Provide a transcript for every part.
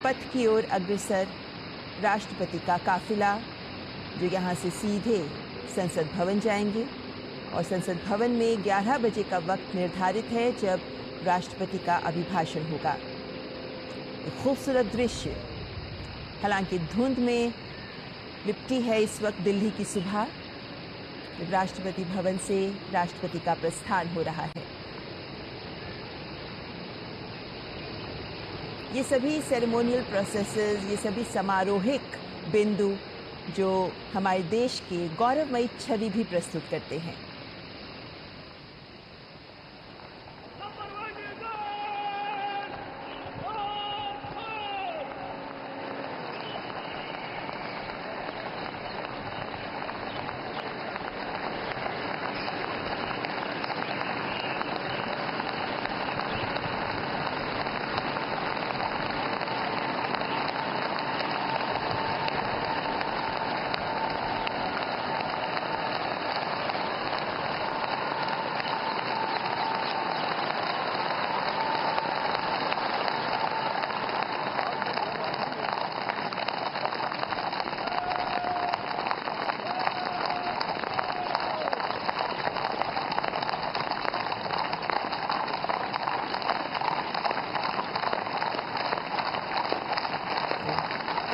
पथ की ओर अग्रसर राष्ट्रपति का काफिला, जो यहाँ से सीधे संसद भवन जाएंगे और संसद भवन में 11 बजे का वक्त निर्धारित है जब राष्ट्रपति का अभिभाषण होगा। एक खूबसूरत दृश्य, हालांकि धुंध में लिपटी है इस वक्त दिल्ली की सुबह, जब राष्ट्रपति भवन से राष्ट्रपति का प्रस्थान हो रहा है। ये सभी सेरेमोनियल प्रोसेसेस, ये सभी समारोहिक बिंदु जो हमारे देश की गौरवमयी छवि भी प्रस्तुत करते हैं।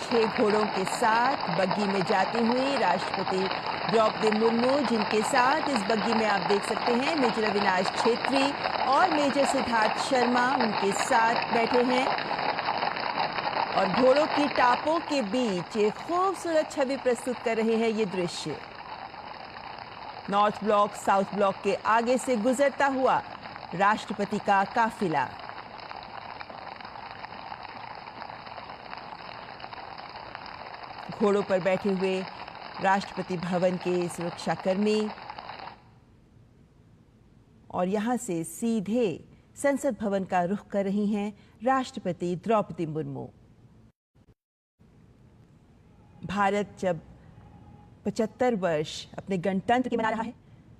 छह घोड़ों के साथ बग्गी में जाती हुई राष्ट्रपति द्रौपदी मुर्मू, जिनके साथ इस बग्गी में आप देख सकते हैं मेजर अविनाश छेत्री और मेजर सिद्धार्थ शर्मा उनके साथ बैठे हैं और घोड़ों की टापों के बीच एक खूबसूरत छवि प्रस्तुत कर रहे हैं ये दृश्य। नॉर्थ ब्लॉक साउथ ब्लॉक के आगे से गुजरता हुआ राष्ट्रपति का काफिला। घोड़ों पर बैठे हुए राष्ट्रपति भवन के सुरक्षाकर्मी और यहां से सीधे संसद भवन का रुख कर रही हैं राष्ट्रपति द्रौपदी मुर्मू। भारत जब 75 वर्ष अपने गणतंत्र के मना रहा है,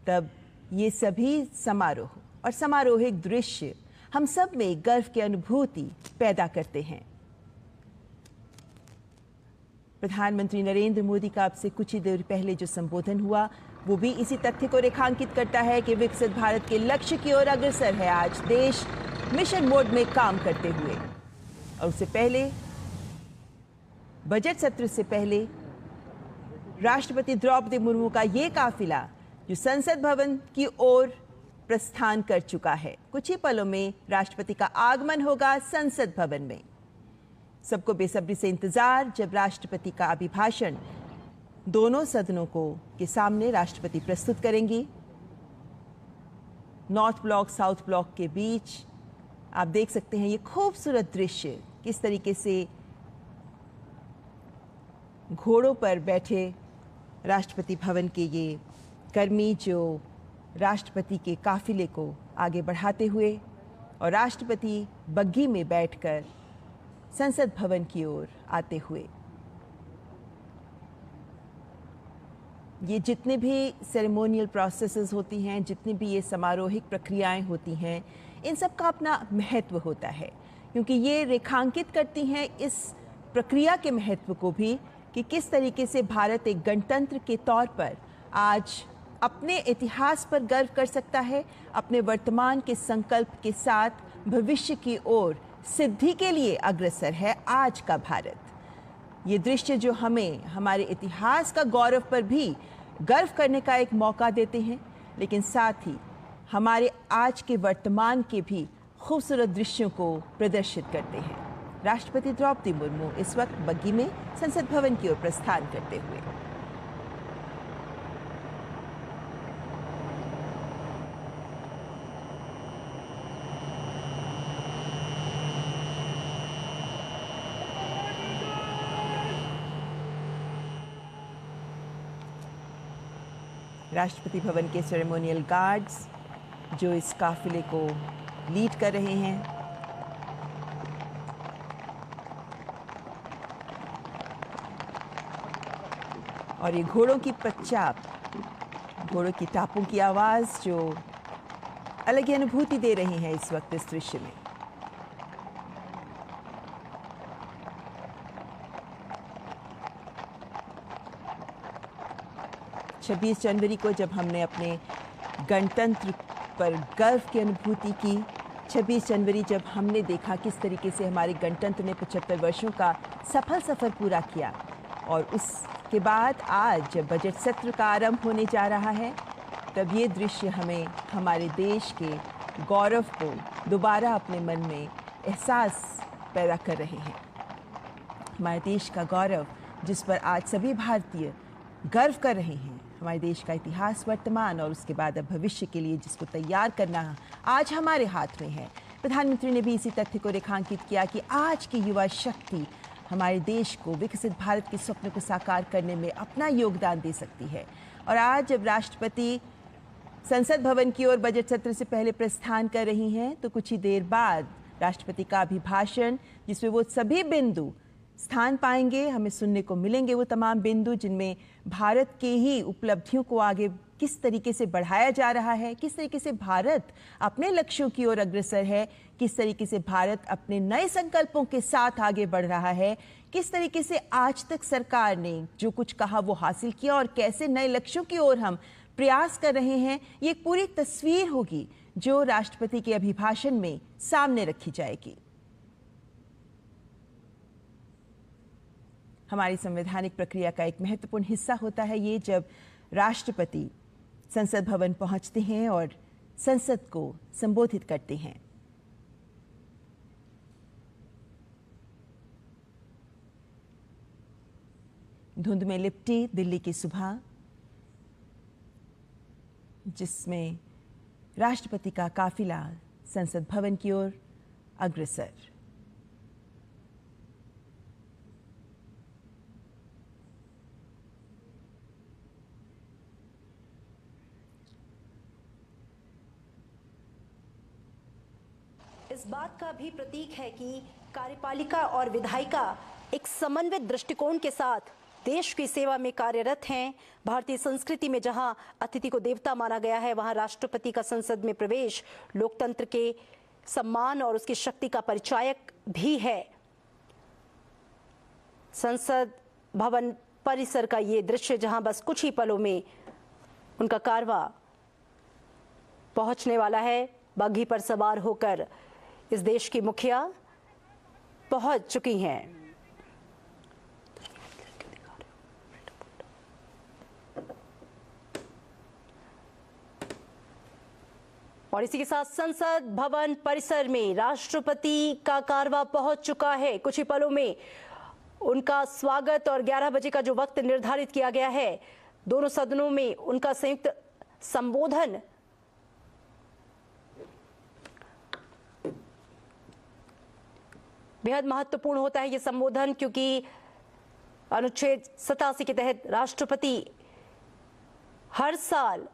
तब ये सभी समारोह और समारोहिक दृश्य हम सब में गर्व की अनुभूति पैदा करते हैं। प्रधानमंत्री नरेंद्र मोदी का अब से कुछ ही देर पहले जो संबोधन हुआ, वो भी इसी तथ्य को रेखांकित करता है कि विकसित भारत के लक्ष्य की ओर अग्रसर है आज देश मिशन मोड में काम करते हुए। और उससे पहले, बजट सत्र से पहले, राष्ट्रपति द्रौपदी मुर्मू का ये काफिला जो संसद भवन की ओर प्रस्थान कर चुका है, कुछ ही पलों में राष्ट्रपति का आगमन होगा संसद भवन में। सबको बेसब्री से इंतजार, जब राष्ट्रपति का अभिभाषण दोनों सदनों को के सामने राष्ट्रपति प्रस्तुत करेंगी। नॉर्थ ब्लॉक साउथ ब्लॉक के बीच आप देख सकते हैं ये खूबसूरत दृश्य, किस तरीके से घोड़ों पर बैठे राष्ट्रपति भवन के ये कर्मी जो राष्ट्रपति के काफिले को आगे बढ़ाते हुए और राष्ट्रपति बग्गी में बैठकर संसद भवन की ओर आते हुए। ये जितने भी सेरेमोनियल प्रोसेसेस होती हैं, जितनी भी ये समारोहिक प्रक्रियाएं होती हैं, इन सब का अपना महत्व होता है, क्योंकि ये रेखांकित करती हैं इस प्रक्रिया के महत्व को भी कि किस तरीके से भारत एक गणतंत्र के तौर पर आज अपने इतिहास पर गर्व कर सकता है, अपने वर्तमान के संकल्प के साथ भविष्य की ओर सिद्धि के लिए अग्रसर है आज का भारत। ये दृश्य जो हमें हमारे इतिहास का गौरव पर भी गर्व करने का एक मौका देते हैं, लेकिन साथ ही हमारे आज के वर्तमान के भी खूबसूरत दृश्यों को प्रदर्शित करते हैं। राष्ट्रपति द्रौपदी मुर्मू इस वक्त बग्गी में संसद भवन की ओर प्रस्थान करते हुए। राष्ट्रपति भवन के सेरेमोनियल गार्ड्स जो इस काफिले को लीड कर रहे हैं, और ये घोड़ों की पच्चाप, घोड़ों की टापों की आवाज़ जो अलग ही अनुभूति दे रही है इस वक्त इस दृश्य में। 26 जनवरी को जब हमने अपने गणतंत्र पर गर्व की अनुभूति की, 26 जनवरी जब हमने देखा किस तरीके से हमारे गणतंत्र ने 75 वर्षों का सफल सफ़र पूरा किया, और उसके बाद आज जब बजट सत्र का आरंभ होने जा रहा है, तब ये दृश्य हमें हमारे देश के गौरव को दोबारा अपने मन में एहसास पैदा कर रहे हैं। हमारे देश का गौरव जिस पर आज सभी भारतीय गर्व कर रहे हैं, हमारे देश का इतिहास, वर्तमान और उसके बाद अब भविष्य के लिए जिसको तैयार करना आज हमारे हाथ में है। प्रधानमंत्री ने भी इसी तथ्य को रेखांकित किया कि आज की युवा शक्ति हमारे देश को विकसित भारत के स्वप्न को साकार करने में अपना योगदान दे सकती है। और आज जब राष्ट्रपति संसद भवन की ओर बजट सत्र से पहले प्रस्थान कर रही हैं, तो कुछ ही देर बाद राष्ट्रपति का अभिभाषण, जिसमें वो सभी बिंदु स्थान पाएंगे, हमें सुनने को मिलेंगे, वो तमाम बिंदु जिनमें भारत के ही उपलब्धियों को आगे किस तरीके से बढ़ाया जा रहा है, किस तरीके से भारत अपने लक्ष्यों की ओर अग्रसर है, किस तरीके से भारत अपने नए संकल्पों के साथ आगे बढ़ रहा है, किस तरीके से आज तक सरकार ने जो कुछ कहा वो हासिल किया और कैसे नए लक्ष्यों की ओर हम प्रयास कर रहे हैं। ये एक पूरी तस्वीर होगी जो राष्ट्रपति के अभिभाषण में सामने रखी जाएगी। हमारी संवैधानिक प्रक्रिया का एक महत्वपूर्ण हिस्सा होता है ये, जब राष्ट्रपति संसद भवन पहुंचते हैं और संसद को संबोधित करते हैं। धुंध में लिपटी दिल्ली की सुबह, जिसमें राष्ट्रपति का काफिला संसद भवन की ओर अग्रसर। इस बात का भी प्रतीक है कि कार्यपालिका और विधायिका एक समन्वित दृष्टिकोण के साथ देश की सेवा में कार्यरत हैं। भारतीय संस्कृति में जहां अतिथि को देवता माना गया है, वहां राष्ट्रपति का संसद में प्रवेश लोकतंत्र के सम्मान और उसकी शक्ति का परिचायक भी है। संसद भवन परिसर का ये दृश्य, जहां बस कुछ ही पलों में उनका कारवां पहुंचने वाला है। बग्घी पर सवार होकर इस देश की मुखिया पहुंच चुकी हैं। और इसी के साथ संसद भवन परिसर में राष्ट्रपति का कारवां पहुंच चुका है। कुछ ही पलों में उनका स्वागत और 11 बजे का जो वक्त निर्धारित किया गया है, दोनों सदनों में उनका संयुक्त संबोधन बेहद महत्वपूर्ण होता है। ये संबोधन क्योंकि अनुच्छेद 87 के तहत राष्ट्रपति हर साल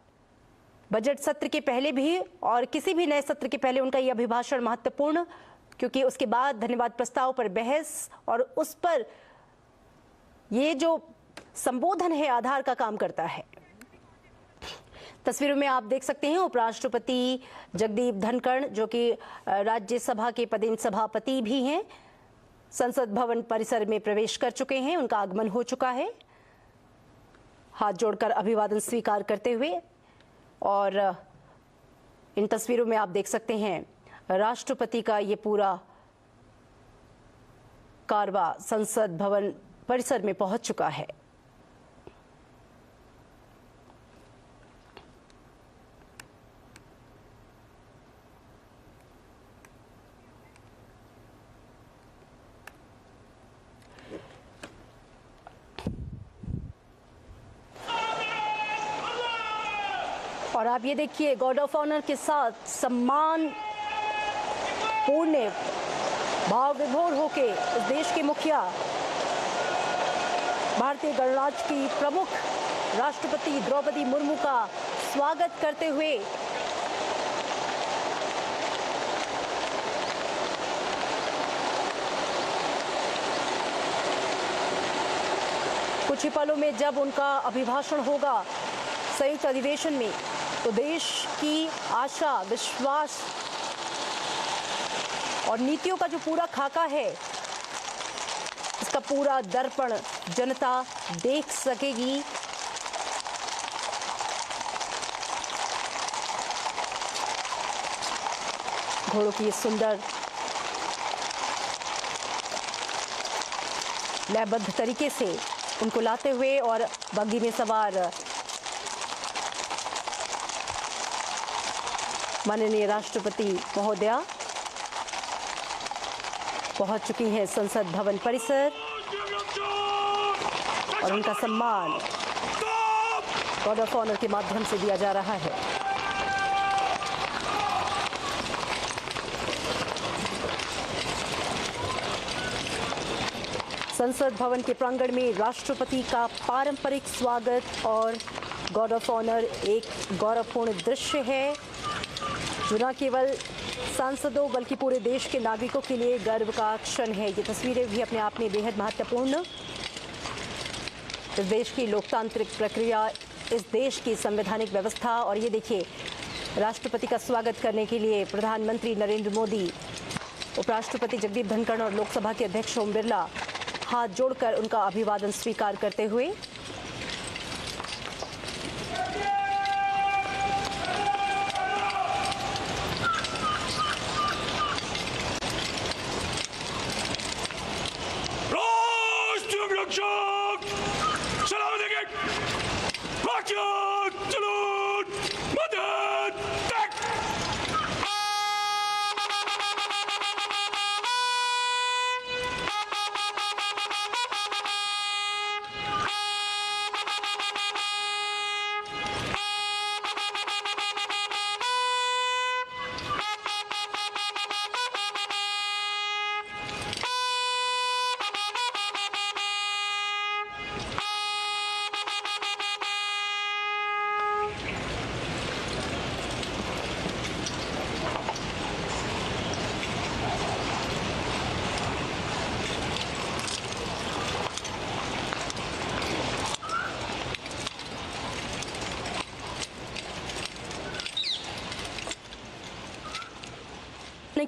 बजट सत्र के पहले भी और किसी भी नए सत्र के पहले उनका ये अभिभाषण महत्वपूर्ण, क्योंकि उसके बाद धन्यवाद प्रस्ताव पर बहस और उस पर ये जो संबोधन है आधार का काम करता है। तस्वीरों में आप देख सकते हैं उपराष्ट्रपति जगदीप धनखड़, जो कि राज्यसभा के पदेन सभापति भी हैं, संसद भवन परिसर में प्रवेश कर चुके हैं। उनका आगमन हो चुका है, हाथ जोड़कर अभिवादन स्वीकार करते हुए। और इन तस्वीरों में आप देख सकते हैं राष्ट्रपति का ये पूरा कारवां संसद भवन परिसर में पहुंच चुका है। और आप ये देखिए, गार्ड ऑफ ऑनर के साथ सम्मान पूर्ण भाव विभोर होके इस देश के मुखिया, भारतीय गणराज्य की प्रमुख राष्ट्रपति द्रौपदी मुर्मू का स्वागत करते हुए कुछ ही पलों में जब उनका अभिभाषण होगा संयुक्त अधिवेशन में, तो देश की आशा, विश्वास और नीतियों का जो पूरा खाका है, इसका पूरा दर्पण जनता देख सकेगी। घोड़ों की सुंदर लयबद्ध तरीके से उनको लाते हुए और बग्गी में सवार माननीय राष्ट्रपति महोदया पहुंच चुकी हैं संसद भवन परिसर और उनका सम्मान गार्ड ऑफ ऑनर के माध्यम से दिया जा रहा है। संसद भवन के प्रांगण में राष्ट्रपति का पारंपरिक स्वागत और गार्ड ऑफ ऑनर एक गौरवपूर्ण दृश्य है जो न केवल सांसदों बल्कि पूरे देश के नागरिकों के लिए गर्व का क्षण है। ये तस्वीरें भी अपने आप में बेहद महत्वपूर्ण। इस देश की लोकतांत्रिक प्रक्रिया, इस देश की संवैधानिक व्यवस्था और ये देखिए राष्ट्रपति का स्वागत करने के लिए प्रधानमंत्री नरेंद्र मोदी, उपराष्ट्रपति जगदीप धनखड़ और लोकसभा के अध्यक्ष ओम बिरला हाथ जोड़कर उनका अभिवादन स्वीकार करते हुए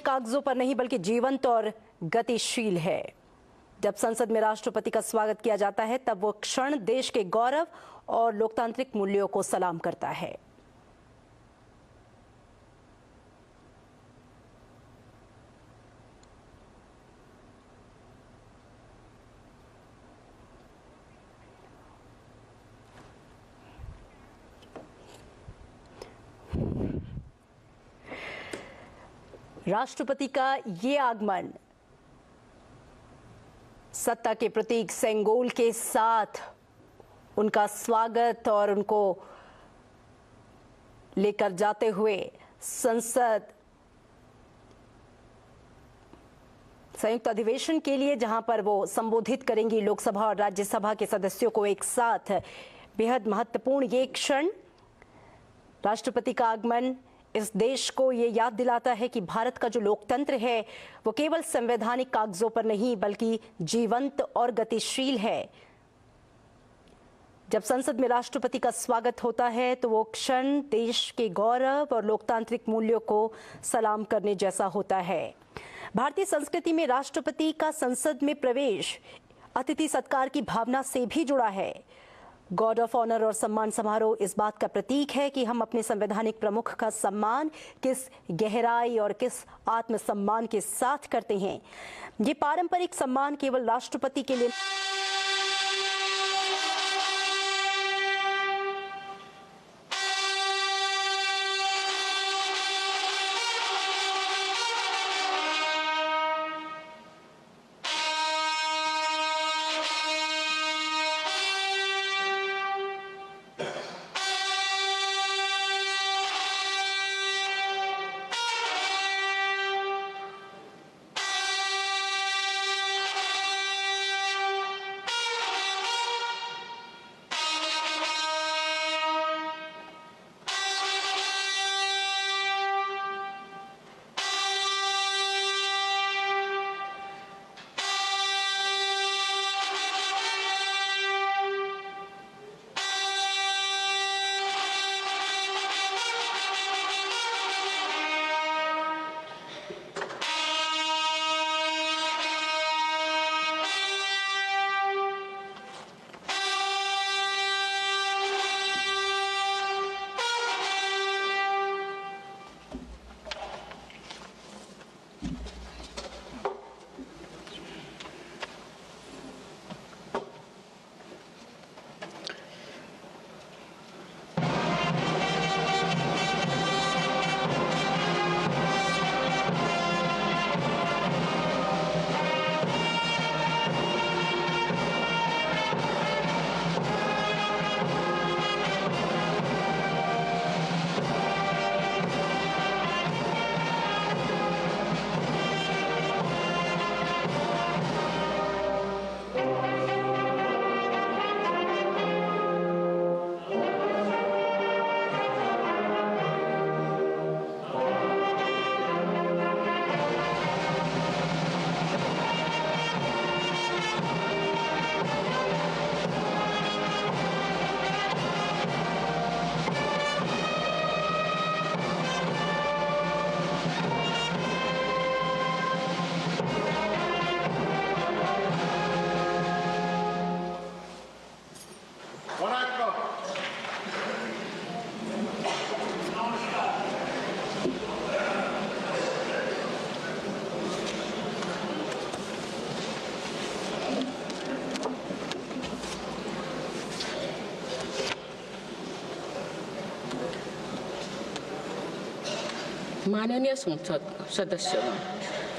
कागजों पर नहीं बल्कि जीवंत और गतिशील है। जब संसद में राष्ट्रपति का स्वागत किया जाता है तब वो क्षण देश के गौरव और लोकतांत्रिक मूल्यों को सलाम करता है। राष्ट्रपति का ये आगमन सत्ता के प्रतीक सेंगोल के साथ उनका स्वागत और उनको लेकर जाते हुए संसद संयुक्त अधिवेशन के लिए जहां पर वो संबोधित करेंगी लोकसभा और राज्यसभा के सदस्यों को एक साथ, बेहद महत्वपूर्ण ये क्षण। राष्ट्रपति का आगमन इस देश को ये याद दिलाता है कि भारत का जो लोकतंत्र है वो केवल संवैधानिक कागजों पर नहीं बल्कि जीवंत और गतिशील है। जब संसद में राष्ट्रपति का स्वागत होता है तो वो क्षण देश के गौरव और लोकतांत्रिक मूल्यों को सलाम करने जैसा होता है। भारतीय संस्कृति में राष्ट्रपति का संसद में प्रवेश अतिथि सत्कार की भावना से भी जुड़ा है। गार्ड ऑफ ऑनर और सम्मान समारोह इस बात का प्रतीक है कि हम अपने संवैधानिक प्रमुख का सम्मान किस गहराई और किस आत्मसम्मान के साथ करते हैं। ये पारंपरिक सम्मान केवल राष्ट्रपति के लिए माननीय संसद सदस्यों,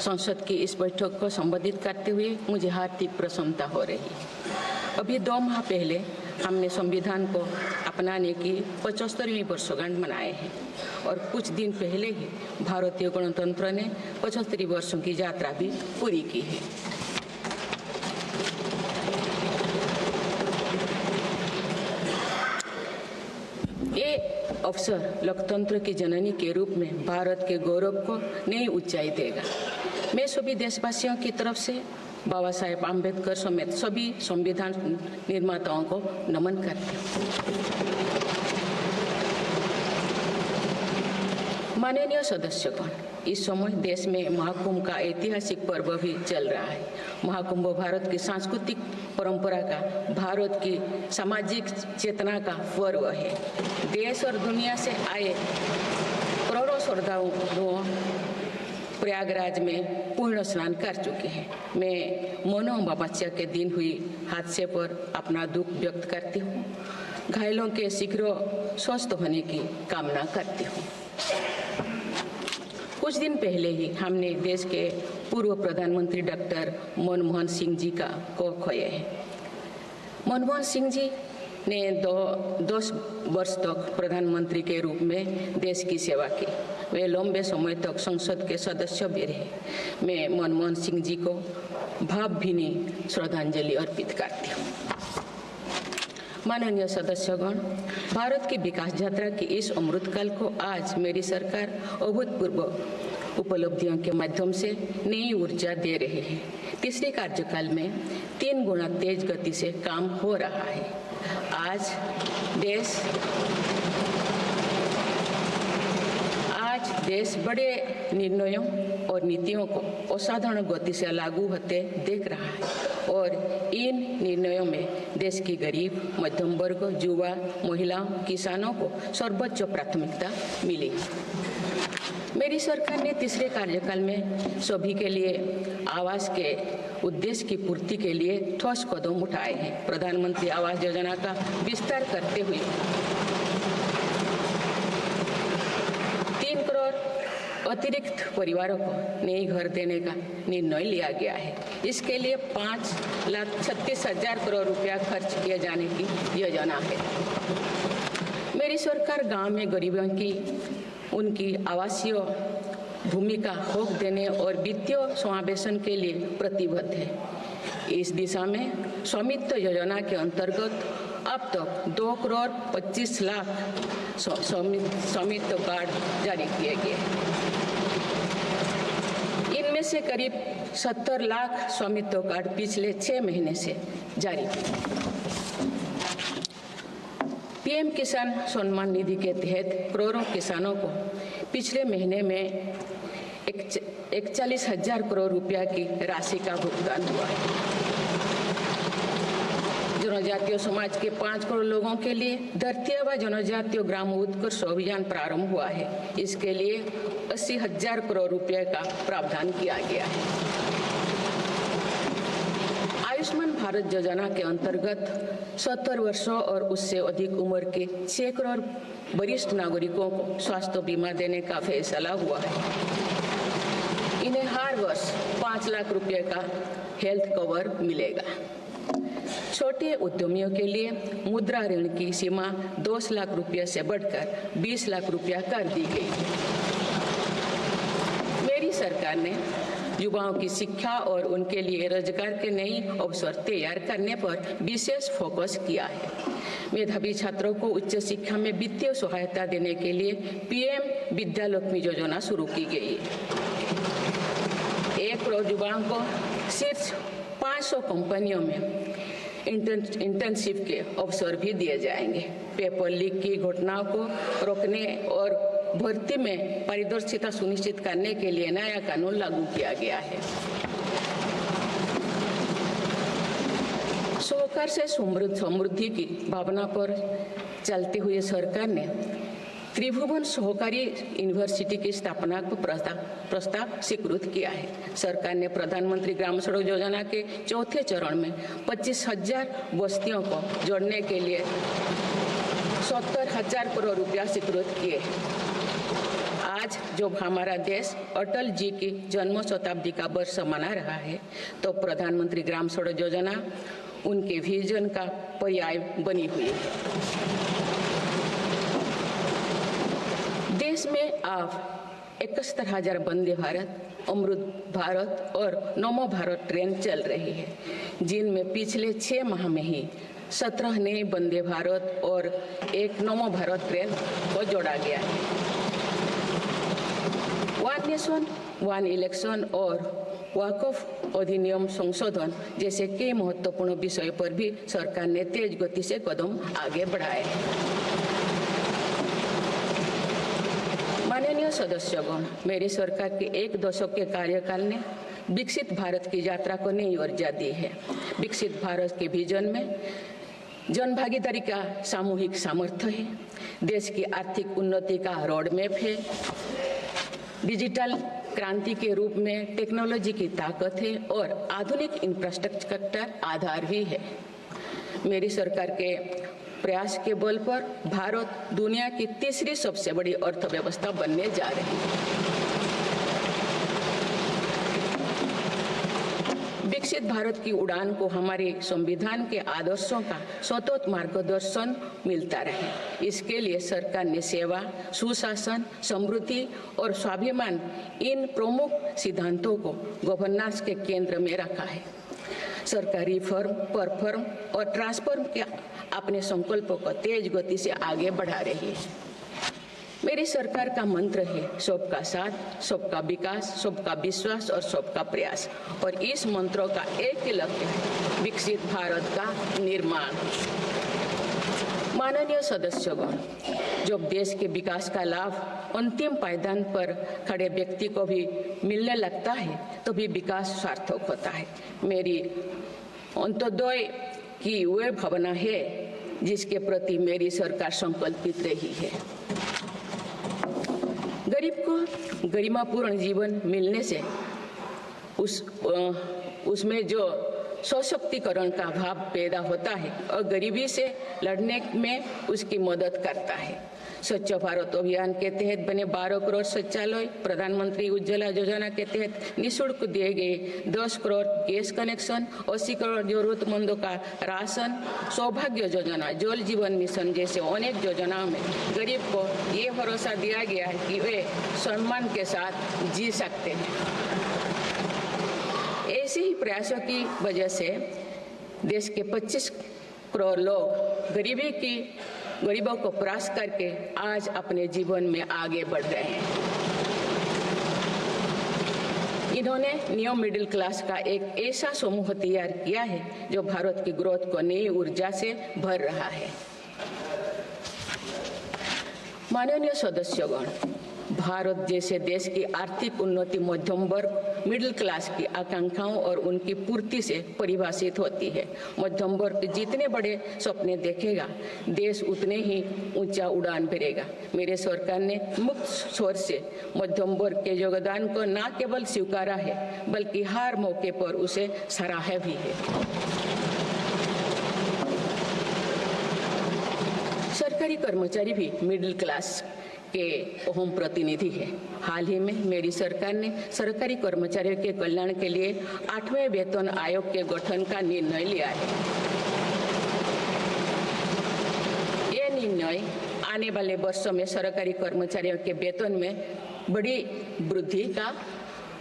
संसद की इस बैठक को संबोधित करते हुए मुझे हार्दिक प्रसन्नता हो रही है। अभी 2 माह पहले हमने संविधान को अपनाने की 75वीं वर्षगांठ मनाए हैं और कुछ दिन पहले ही भारतीय गणतंत्र ने 75 वर्षों की यात्रा भी पूरी की है। ये अवसर लोकतंत्र की जननी के रूप में भारत के गौरव को नई ऊंचाई देगा। मैं सभी देशवासियों की तरफ से बाबा साहेब आम्बेडकर समेत सभी संविधान निर्माताओं को नमन करती हूँ। माननीय सदस्यगण, इस समय देश में महाकुंभ का ऐतिहासिक पर्व भी चल रहा है। महाकुंभ भारत की सांस्कृतिक परंपरा का, भारत की सामाजिक चेतना का पर्व है। देश और दुनिया से आए करोड़ों श्रद्धालुओं प्रयागराज में पूर्ण स्नान कर चुके हैं। मैं मोनो अमावस्या के दिन हुई हादसे पर अपना दुख व्यक्त करती हूँ। घायलों के शीघ्र स्वस्थ होने की कामना करती हूँ। कुछ दिन पहले ही हमने देश के पूर्व प्रधानमंत्री डॉक्टर मनमोहन सिंह जी को खोए हैं। मनमोहन सिंह जी ने 10 वर्ष तक प्रधानमंत्री के रूप में देश की सेवा की। वे लंबे समय तक संसद के सदस्य भी रहे। मैं मनमोहन सिंह जी को भावभीनी श्रद्धांजलि अर्पित करती हूँ। माननीय सदस्यगण, भारत की विकास यात्रा की इस अमृतकाल को आज मेरी सरकार अभूतपूर्व उपलब्धियों के माध्यम से नई ऊर्जा दे रही है। तीसरे कार्यकाल में 3 गुना तेज गति से काम हो रहा है। आज देश बड़े निर्णयों और नीतियों को असाधारण गति से लागू होते देख रहा है और इन निर्णयों में देश की गरीब, मध्यम वर्ग, युवा, महिलाओं, किसानों को सर्वोच्च प्राथमिकता मिली। मेरी सरकार ने तीसरे कार्यकाल में सभी के लिए आवास के उद्देश्य की पूर्ति के लिए ठोस कदम उठाए हैं। प्रधानमंत्री आवास योजना का विस्तार करते हुए 3 करोड़ अतिरिक्त परिवारों को नए घर देने का निर्णय लिया गया है। इसके लिए 5,36,000 करोड़ रुपया खर्च किए जाने की योजना है। मेरी सरकार गांव में गरीबों की उनकी आवासीय भूमि का हक देने और वित्तीय समावेशन के लिए प्रतिबद्ध है। इस दिशा में स्वामित्व योजना के अंतर्गत अब तक 2 करोड़ 25 लाख स्वामित्व कार्ड जारी किए गए। इनमें से करीब 70 लाख स्वामित्व कार्ड पिछले 6 महीने से जारी किए। पीएम किसान सम्मान निधि के तहत करोड़ों किसानों को पिछले महीने में 41,000 करोड़ रुपया की राशि का भुगतान हुआ है। जनजातीय समाज के 5 करोड़ लोगों के लिए धरती व जनजातीय ग्राम उत्कर्ष अभियान प्रारंभ हुआ है। इसके लिए 80,000 करोड़ रुपये का प्रावधान किया गया है। आयुष्मान भारत योजना के अंतर्गत 70 वर्षों और उससे अधिक उम्र के 6 करोड़ वरिष्ठ नागरिकों को स्वास्थ्य बीमा देने का फैसला हुआ है। इन्हें हर वर्ष 5 लाख रुपए का हेल्थ कवर मिलेगा। छोटे उद्यमियों के लिए मुद्रा ऋण की सीमा 10 लाख रुपए से बढ़कर 20 लाख रुपया कर दी गई। मेरी सरकार ने युवाओं की शिक्षा और उनके लिए रोजगार के नए अवसर तैयार करने पर विशेष फोकस किया है। मेधावी छात्रों को उच्च शिक्षा में वित्तीय सहायता देने के लिए पीएम विद्यालक्ष्मी योजना शुरू की गई है। 1 करोड़ युवाओं को शीर्ष 500 कंपनियों में इंटर्नशिप के अवसर भी दिए जाएंगे। पेपर लीक की घटनाओं को रोकने और भर्ती में पारदर्शिता सुनिश्चित करने के लिए नया कानून लागू किया गया है। सहकार से समृद्धि की भावना पर चलते हुए सरकार ने त्रिभुवन सहकारी यूनिवर्सिटी की स्थापना को प्रस्ताव स्वीकृत किया है। सरकार ने प्रधानमंत्री ग्राम सड़क योजना के 4थे चरण में 25,000 बस्तियों को जोड़ने के लिए 70,000 करोड़ रुपया स्वीकृत किए। आज आज जब हमारा देश अटल जी की जन्म शताब्दी का वर्ष मना रहा है, तो प्रधानमंत्री ग्राम सड़क योजना उनके विजन का पर्याय बनी हुई है। देश में अब 71,000 वंदे भारत, अमृत भारत और नमो भारत ट्रेन चल रही है, जिनमें पिछले 6 माह में ही 17 नए वंदे भारत और एक नमो भारत ट्रेन को जोड़ा गया है। वन नेशन वन इलेक्शन और वक्फ अधिनियम संशोधन जैसे कई महत्वपूर्ण विषय पर भी सरकार ने तेज गति से कदम आगे बढ़ाए हैं। माननीय सदस्यगण, मेरी सरकार के 1 दशक के कार्यकाल ने विकसित भारत की यात्रा को नई ऊर्जा दी है। विकसित भारत के विजन में जन भागीदारी का सामूहिक सामर्थ्य है, देश की आर्थिक उन्नति का रोड मैप है, डिजिटल क्रांति के रूप में टेक्नोलॉजी की ताकत है और आधुनिक इंफ्रास्ट्रक्चर आधार भी है। मेरी सरकार के प्रयास के बल पर भारत दुनिया की तीसरी सबसे बड़ी अर्थव्यवस्था बनने जा रही है। विकसित भारत की उड़ान को हमारे संविधान के आदर्शों का सतत मार्गदर्शन मिलता रहे, इसके लिए सरकार ने सेवा, सुशासन, समृद्धि और स्वाभिमान इन प्रमुख सिद्धांतों को गवर्नेंस के केंद्र में रखा है। सरकार रिफॉर्म, परफॉर्म और ट्रांसफॉर्म के अपने संकल्पों को तेज गति से आगे बढ़ा रही है। मेरी सरकार का मंत्र है सबका साथ, सबका विकास, सबका विश्वास और सबका प्रयास, और इस मंत्रों का एक ही लक्ष्य है, विकसित भारत का निर्माण। माननीय सदस्यगण, जब देश के विकास का लाभ अंतिम पायदान पर खड़े व्यक्ति को भी मिलने लगता है, तो भी विकास सार्थक होता है। मेरी अंत्योदय की वह भावना है जिसके प्रति मेरी सरकार संकल्पित रही है। गरीब को गरिमापूर्ण जीवन मिलने से उसमें जो सशक्तिकरण का भाव पैदा होता है और गरीबी से लड़ने में उसकी मदद करता है। स्वच्छ भारत अभियान के तहत बने 12 करोड़ शौचालय, प्रधानमंत्री उज्ज्वला योजना के तहत निःशुल्क दिए गए 10 करोड़ गैस कनेक्शन, 80 करोड़ जरूरतमंदों का राशन, सौभाग्य योजना, जल जीवन मिशन जैसे अनेक योजनाओं में गरीब को ये भरोसा दिया गया है कि वे सम्मान के साथ जी सकते हैं। ऐसे ही प्रयासों की वजह से देश के 25 करोड़ लोग गरीबों को परास्त करके आज अपने जीवन में आगे बढ़ रहे हैं। इन्होंने न्यू मिडिल क्लास का एक ऐसा समूह तैयार किया है जो भारत की ग्रोथ को नई ऊर्जा से भर रहा है। माननीय सदस्यगण, भारत जैसे देश की आर्थिक उन्नति मध्यम वर्ग, मिडिल क्लास की आकांक्षाओं और उनकी पूर्ति से परिभाषित होती है। मध्यम वर्ग जितने बड़े सपने देखेगा, देश उतने ही ऊंचा उड़ान भरेगा। मेरे सरकार ने मुक्त स्वर से मध्यम वर्ग के योगदान को न केवल स्वीकारा है, बल्कि हर मौके पर उसे सराहा भी है। सरकारी कर्मचारी भी मिडिल क्लास के अहम प्रतिनिधि है। हाल ही में मेरी सरकार ने सरकारी कर्मचारियों के कल्याण के लिए 8वें वेतन आयोग के गठन का निर्णय लिया है। ये निर्णय आने वाले वर्षों में सरकारी कर्मचारियों के वेतन में बड़ी वृद्धि का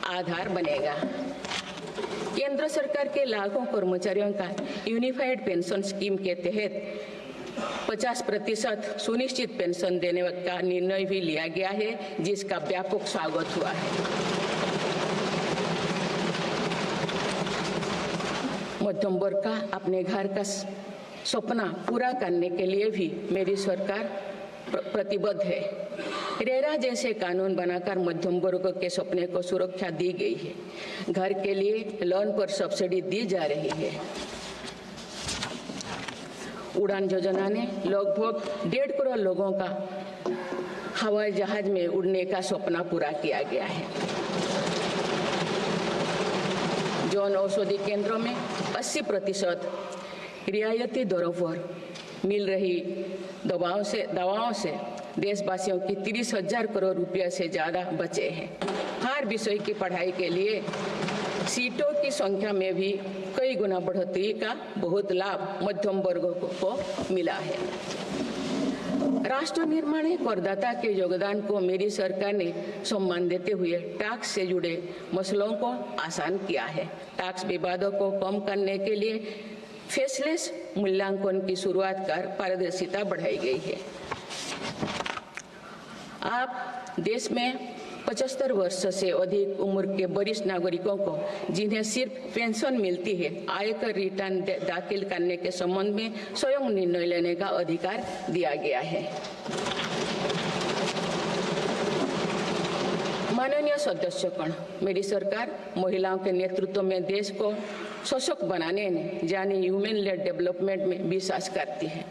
आधार बनेगा। केंद्र सरकार के लाखों कर्मचारियों का यूनिफाइड पेंशन स्कीम के तहत 50% सुनिश्चित पेंशन देने का निर्णय भी लिया गया है, जिसका व्यापक स्वागत हुआ है। मध्यम वर्ग का अपने घर का सपना पूरा करने के लिए भी मेरी सरकार प्रतिबद्ध है। रेरा जैसे कानून बनाकर मध्यम वर्ग के सपने को सुरक्षा दी गई है। घर के लिए लोन पर सब्सिडी दी जा रही है। उड़ान योजना ने लगभग 1.5 करोड़ लोगों का हवाई जहाज में उड़ने का सपना पूरा किया गया है। जन औषधि केंद्रों में 80% रियायती दरों पर मिल रही दवाओं से देशवासियों की 30,000 करोड़ रुपये से ज़्यादा बचे हैं। हर विषय की पढ़ाई के लिए सीटों की संख्या में भी कई गुना बढ़ोतरी का बहुत लाभ मध्यम वर्ग को मिला है। राष्ट्र निर्माण में करदाता के योगदान को मेरी सरकार ने सम्मान देते हुए टैक्स से जुड़े मसलों को आसान किया है। टैक्स विवादों को कम करने के लिए फेसलेस मूल्यांकन की शुरुआत कर पारदर्शिता बढ़ाई गई है। आप देश में 75 वर्ष से अधिक उम्र के वरिष्ठ नागरिकों को जिन्हें सिर्फ पेंशन मिलती है, आयकर रिटर्न दाखिल करने के संबंध में स्वयं निर्णय लेने का अधिकार दिया गया है। माननीय सदस्यगण, मेरी सरकार महिलाओं के नेतृत्व में देश को सशक्त बनाने में यानी ह्यूमन लेड डेवलपमेंट में विश्वास करती है।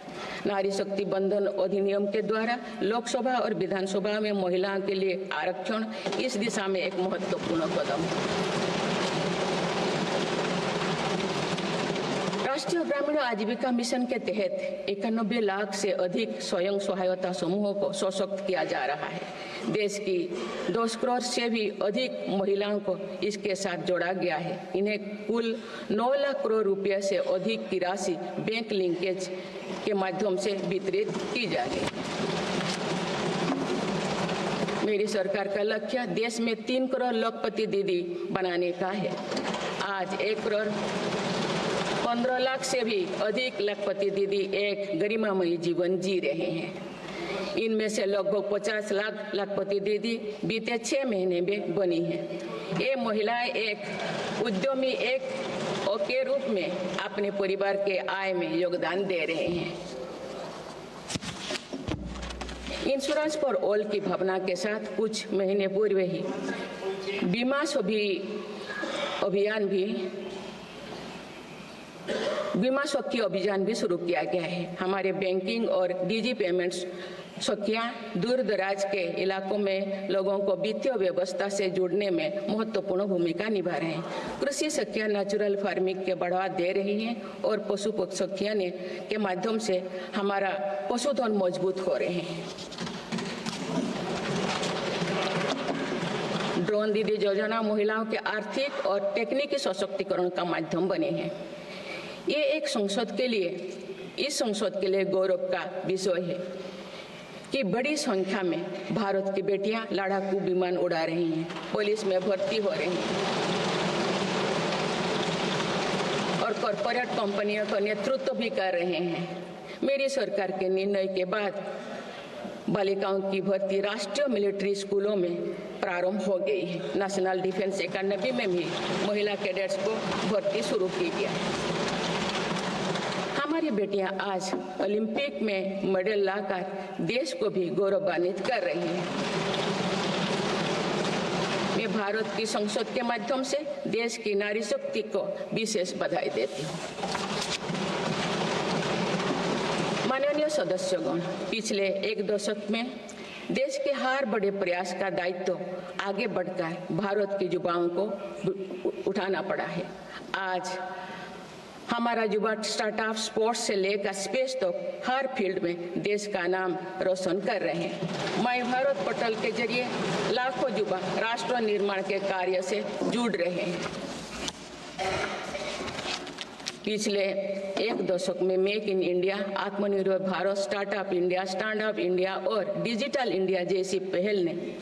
नारी शक्ति बंधन अधिनियम के द्वारा लोकसभा और विधानसभा में महिलाओं के लिए आरक्षण इस दिशा में एक महत्वपूर्ण कदम है। राष्ट्रीय ग्रामीण आजीविका मिशन के तहत 91 लाख से अधिक स्वयं सहायता समूहों को सशक्त किया जा रहा है। देश की 10 करोड़ से भी अधिक महिलाओं को इसके साथ जोड़ा गया है। इन्हें कुल 9 लाख करोड़ रुपए से अधिक की राशि बैंक लिंकेज के माध्यम से वितरित की जा रही है। मेरी सरकार का लक्ष्य देश में 3 करोड़ लखपति दीदी बनाने का है। आज 1 करोड़ 15 लाख से भी अधिक लखपति दीदी एक गरिमामयी जीवन जी रहे हैं। इनमें से लगभग 50 लाख लखपति दीदी बीते 6 महीने में बनी है। ये महिलाएं एक उद्यमी के रूप में अपने परिवार के आय में योगदान दे रहे हैं। इंश्योरेंस फॉर ऑल की भावना के साथ कुछ महीने पूर्व ही बीमा सखी अभियान भी शुरू किया गया है। हमारे बैंकिंग और डिजी पेमेंट्स सखियां दूर दराज के इलाकों में लोगों को वित्तीय व्यवस्था से जुड़ने में महत्वपूर्ण भूमिका निभा रहे हैं। कृषि सखियां नेचुरल फार्मिंग के बढ़ावा दे रही हैं और पशु सखियां के माध्यम से हमारा पशुधन मजबूत हो रहे हैं। ड्रोन दीदी योजना महिलाओं के आर्थिक और तकनीकी सशक्तिकरण का माध्यम बने हैं। ये एक इस संसद के लिए गौरव का विषय है कि बड़ी संख्या में भारत की बेटियां लड़ाकू विमान उड़ा रही हैं, पुलिस में भर्ती हो रही हैं और कॉरपोरेट कंपनियों का नेतृत्व भी कर रहे हैं। मेरी सरकार के निर्णय के बाद बालिकाओं की भर्ती राष्ट्रीय मिलिट्री स्कूलों में प्रारंभ हो गई है। नेशनल डिफेंस एकेडमी में भी महिला कैडेट्स को भर्ती शुरू की गई है। हमारी बेटियां आज ओलंपिक में मेडल लाकर देश को भी गौरवान्वित कर रही हैं। मैं भारत की संसद के माध्यम से देश की नारी शक्ति को विशेष बधाई देती हूँ। माननीय सदस्यगण, पिछले 1 दशक में देश के हर बड़े प्रयास का दायित्व आगे बढ़कर भारत के युवाओं को उठाना पड़ा है। आज हमारा युवा स्टार्टअप स्पोर्ट्स से लेकर स्पेस तक हर फील्ड में देश का नाम रोशन कर रहे हैं। माय भारत पोर्टल के जरिए लाखों युवा राष्ट्र निर्माण के कार्य से जुड़ रहे हैं। पिछले 1 दशक में मेक इन इंडिया, आत्मनिर्भर Bharat, startup India, stand up India और डिजिटल इंडिया जैसी पहल ने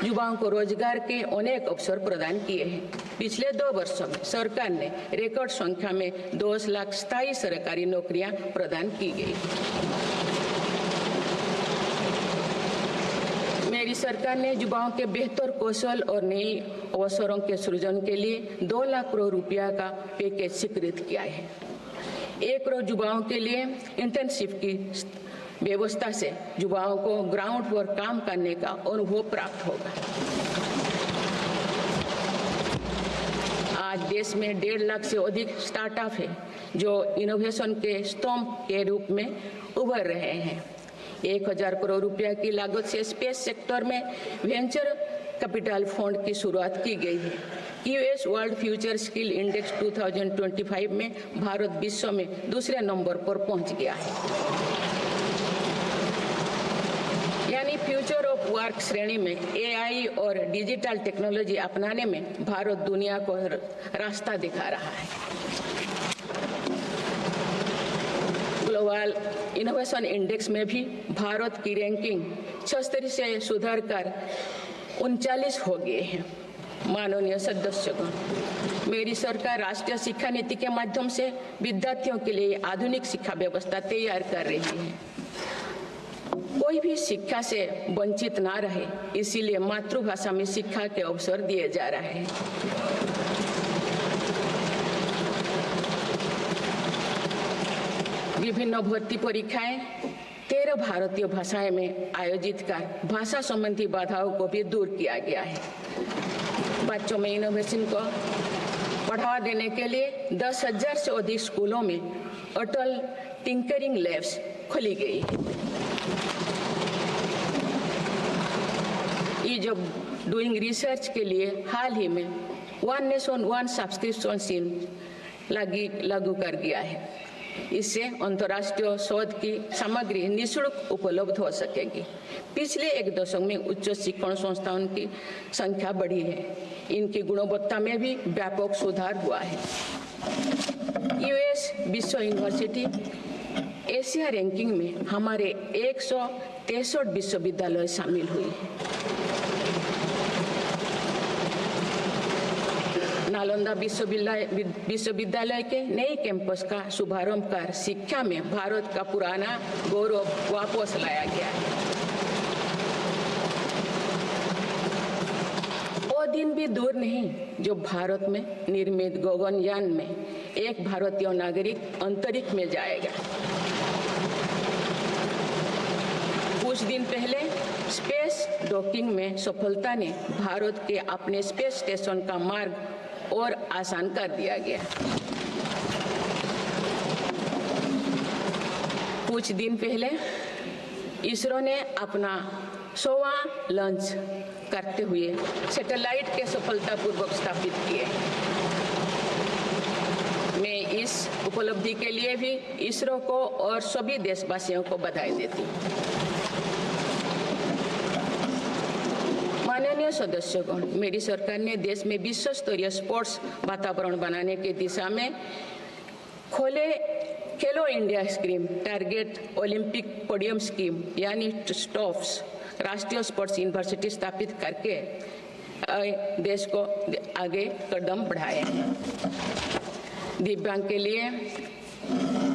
युवाओं को रोजगार के अनेक अवसर प्रदान किए हैं। पिछले 2 वर्षों में सरकार ने रिकॉर्ड संख्या में 10 लाख स्थायी सरकारी नौकरियां प्रदान की गई। मेरी सरकार ने युवाओं के बेहतर कौशल और नई अवसरों के सृजन के लिए 2 लाख करोड़ रुपया का पैकेज स्वीकृत किया है। 1 करोड़ युवाओं के लिए इंटर्नशिप की व्यवस्था से युवाओं को ग्राउंड पर काम करने का अनुभव प्राप्त होगा। आज देश में 1.5 लाख से अधिक स्टार्टअप है जो इनोवेशन के स्तंभ के रूप में उभर रहे हैं। 1000 करोड़ रुपया की लागत से स्पेस सेक्टर में वेंचर कैपिटल फंड की शुरुआत की गई है। US world future skill index 2025 में भारत विश्व में दूसरे नंबर पर पहुंच गया है। यानी फ्यूचर ऑफ वर्क श्रेणी में एआई और डिजिटल टेक्नोलॉजी अपनाने में भारत दुनिया को रास्ता दिखा रहा है। ग्लोबल इनोवेशन इंडेक्स में भी भारत की रैंकिंग 76 से सुधरकर 39 हो गए हैं। माननीय सदस्यगण, मेरी सरकार राष्ट्रीय शिक्षा नीति के माध्यम से विद्यार्थियों के लिए आधुनिक शिक्षा व्यवस्था तैयार कर रही है। कोई भी शिक्षा से वंचित ना रहे, इसीलिए मातृभाषा में शिक्षा के अवसर दिए जा रहे हैं। विभिन्न भर्ती परीक्षाएं 13 भारतीय भाषाएं में आयोजित कर भाषा संबंधी बाधाओं को भी दूर किया गया है। बच्चों में इनोवेशन को बढ़ावा देने के लिए 10,000 से अधिक स्कूलों में अटल टिंकरिंग लैब्स खोली गई है। ईज ऑफ डूइंग रिसर्च के लिए हाल ही में one nation one subscription scheme लागू कर दिया है। इससे अंतर्राष्ट्रीय शोध की सामग्री निःशुल्क उपलब्ध हो सकेगी। पिछले एक दशक में उच्च शिक्षण संस्थाओं की संख्या बढ़ी है। इनकी गुणवत्ता में भी व्यापक सुधार हुआ है। यूएस विश्व यूनिवर्सिटी एशिया रैंकिंग में हमारे 163 विश्वविद्यालय शामिल हुई है। नालंदा विश्वविद्यालय के नए कैंपस का शुभारंभ कर शिक्षा में भारत का पुराना गौरव वापस लाया गया है। वो दिन भी दूर नहीं जो भारत में निर्मित गगनयान में एक भारतीय नागरिक अंतरिक्ष में जाएगा। कुछ दिन पहले स्पेस डॉकिंग में सफलता ने भारत के अपने स्पेस स्टेशन का मार्ग और आसान कर दिया गया। कुछ दिन पहले इसरो ने अपना 100वां लॉन्च करते हुए सैटेलाइट के सफलतापूर्वक स्थापित किए। मैं इस उपलब्धि के लिए भी इसरो को और सभी देशवासियों को बधाई देती हूँ। माननीय सदस्यगण, मेरी सरकार ने देश में विश्व स्तरीय स्पोर्ट्स वातावरण बनाने की दिशा में खेलो India scheme, target Olympic podium scheme यानी स्टॉप्स राष्ट्रीय स्पोर्ट्स यूनिवर्सिटी स्थापित करके देश को आगे कदम बढ़ाए हैं। दिव्यांग के लिए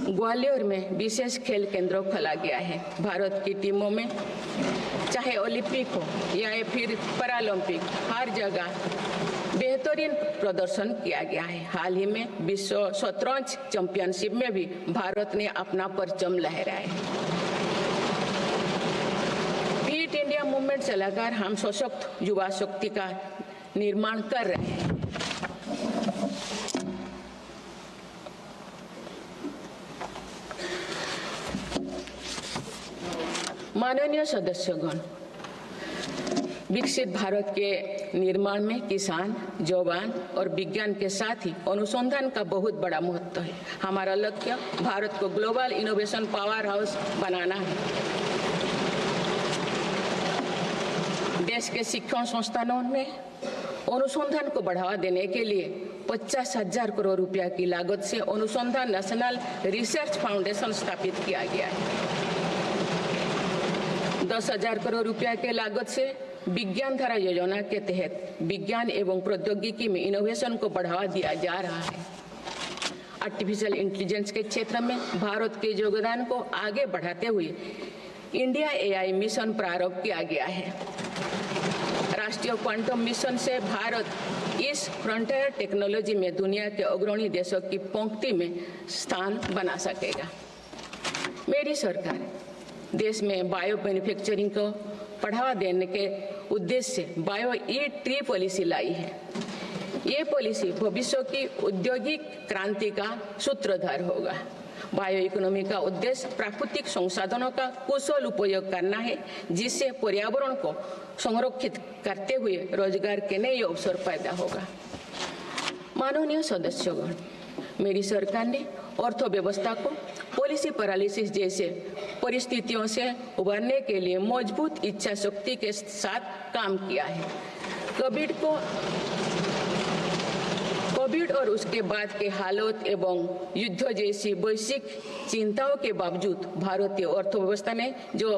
ग्वालियर में विशेष खेल केंद्र खोला गया है। भारत की टीमों में चाहे ओलंपिक हो या फिर पैरालंपिक, हर जगह बेहतरीन प्रदर्शन किया गया है। हाल ही में विश्व शतरंज चैंपियनशिप में भी भारत ने अपना परचम लहराया। फिट इंडिया मूवमेंट चलाकर हम सशक्त युवा शक्ति का निर्माण कर रहे हैं। माननीय सदस्यगण, विकसित भारत के निर्माण में किसान, जवान और विज्ञान के साथ ही अनुसंधान का बहुत बड़ा महत्व है। हमारा लक्ष्य भारत को ग्लोबल इनोवेशन पावर हाउस बनाना है। देश के शिक्षण संस्थानों में अनुसंधान को बढ़ावा देने के लिए 50,000 करोड़ रुपया की लागत से अनुसंधान नेशनल रिसर्च फाउंडेशन स्थापित किया गया है। 10,000 करोड़ रुपया के लागत से विज्ञान धारा योजना के तहत विज्ञान एवं प्रौद्योगिकी में इनोवेशन को बढ़ावा दिया जा रहा है। आर्टिफिशियल इंटेलिजेंस के क्षेत्र में भारत के योगदान को आगे बढ़ाते हुए इंडिया एआई मिशन प्रारंभ किया गया है। राष्ट्रीय क्वांटम मिशन से भारत इस फ्रंटियर टेक्नोलॉजी में दुनिया के अग्रणी देशों की पंक्ति में स्थान बना सकेगा। मेरी सरकार देश में बायो मैन्युफैक्चरिंग को बढ़ावा देने के उद्देश्य से बायो ई-ट्री पॉलिसी लाई है। ये पॉलिसी भविष्य की औद्योगिक क्रांति का सूत्रधार होगा। बायो इकोनॉमी का उद्देश्य प्राकृतिक संसाधनों का कुशल उपयोग करना है, जिससे पर्यावरण को संरक्षित करते हुए रोजगार के नए अवसर पैदा होगा। माननीय सदस्यगण, मेरी सरकार ने अर्थव्यवस्था को पॉलिसी पैरालिसिस जैसे परिस्थितियों से उबरने के लिए मजबूत इच्छा शक्ति के साथ काम किया है। कोविड और उसके बाद के हालात एवं युद्ध जैसी वैश्विक चिंताओं के बावजूद भारतीय अर्थव्यवस्था ने जो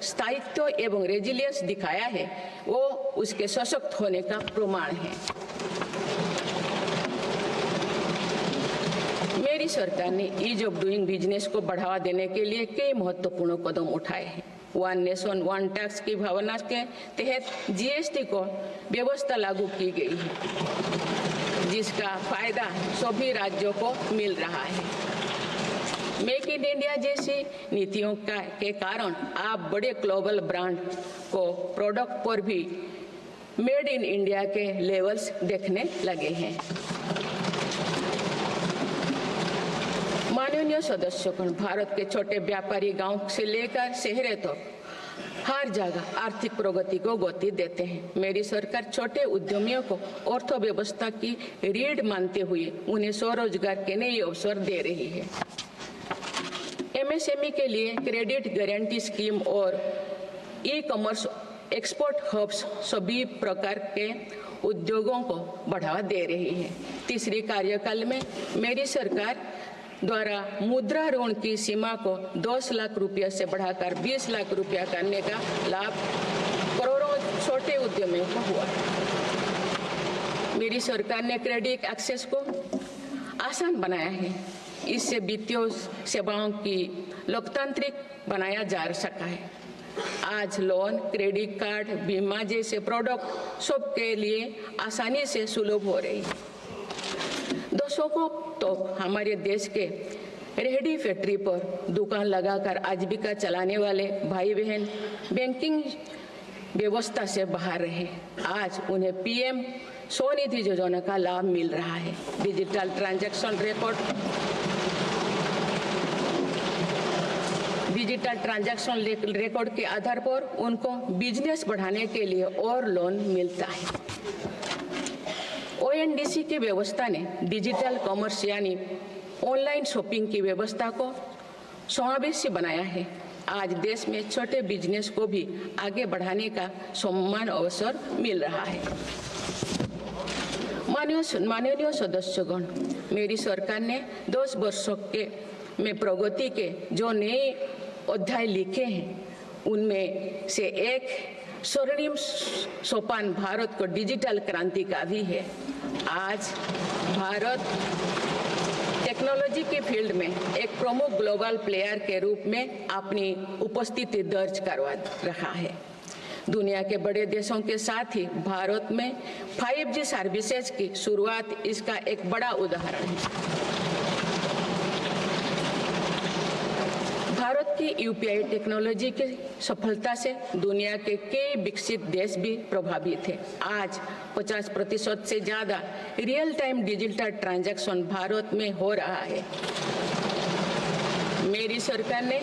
स्थायित्व एवं रेजिलियंस दिखाया है वो उसके सशक्त होने का प्रमाण है। मेरी सरकार ने ईज ऑफ डूइंग बिजनेस को बढ़ावा देने के लिए कई महत्वपूर्ण कदम उठाए हैं। वन नेशन वन टैक्स की भावना के तहत जीएसटी को व्यवस्था लागू की गई है, जिसका फायदा सभी राज्यों को मिल रहा है। मेक इन इंडिया जैसी नीतियों के कारण आप बड़े ग्लोबल ब्रांड को प्रोडक्ट पर भी मेड इन इंडिया के लेवल्स देखने लगे हैं। माननीय सदस्यगण, भारत के छोटे व्यापारी गांव से लेकर शहरों तक हर जगह आर्थिक प्रगति को गति देते हैं। मेरी सरकार छोटे उद्यमियों को अर्थव्यवस्था की रीढ़ मानते हुए उन्हें स्वरोजगार के नए अवसर दे रही है। एमएसएमई के लिए क्रेडिट गारंटी स्कीम और ई कॉमर्स एक्सपोर्ट हब्स सभी प्रकार के उद्योगों को बढ़ावा दे रही है। तीसरी कार्यकाल में मेरी सरकार द्वारा मुद्रा ऋण की सीमा को 10 लाख रुपये से बढ़ाकर 20 लाख रुपया करने का लाभ करोड़ों छोटे उद्यमियों को हुआ। मेरी सरकार ने क्रेडिट एक्सेस को आसान बनाया है। इससे वित्तीय सेवाओं की लोकतांत्रिक बनाया जा सका है। आज लोन, क्रेडिट कार्ड, बीमा जैसे प्रोडक्ट सबके लिए आसानी से सुलभ हो रही है। दशकों तो हमारे देश के रेहड़ी फैक्ट्री पर दुकान लगाकर आजीविका चलाने वाले भाई बहन बैंकिंग व्यवस्था से बाहर रहे। आज उन्हें पीएम स्वनिधि योजना का लाभ मिल रहा है। डिजिटल ट्रांजैक्शन रिकॉर्ड के आधार पर उनको बिजनेस बढ़ाने के लिए और लोन मिलता है। ओएनडीसी की व्यवस्था ने डिजिटल कॉमर्स यानी ऑनलाइन शॉपिंग की व्यवस्था को समावेशी बनाया है। आज देश में छोटे बिजनेस को भी आगे बढ़ाने का समान अवसर मिल रहा है। माननीय सदस्यगण, मेरी सरकार ने 10 वर्षों में प्रगति के जो नए अध्याय लिखे हैं उनमें से एक स्वर्णिम सोपान भारत को डिजिटल क्रांति का भी है। आज भारत टेक्नोलॉजी के फील्ड में एक प्रमुख ग्लोबल प्लेयर के रूप में अपनी उपस्थिति दर्ज करवा रहा है। दुनिया के बड़े देशों के साथ ही भारत में 5G सर्विसेज की शुरुआत इसका एक बड़ा उदाहरण है। भारत की यूपीआई टेक्नोलॉजी की सफलता से दुनिया के कई विकसित देश भी प्रभावित हैं। आज 50% से ज्यादा real time digital transaction Bharat में हो रहा है। मेरी सरकार ने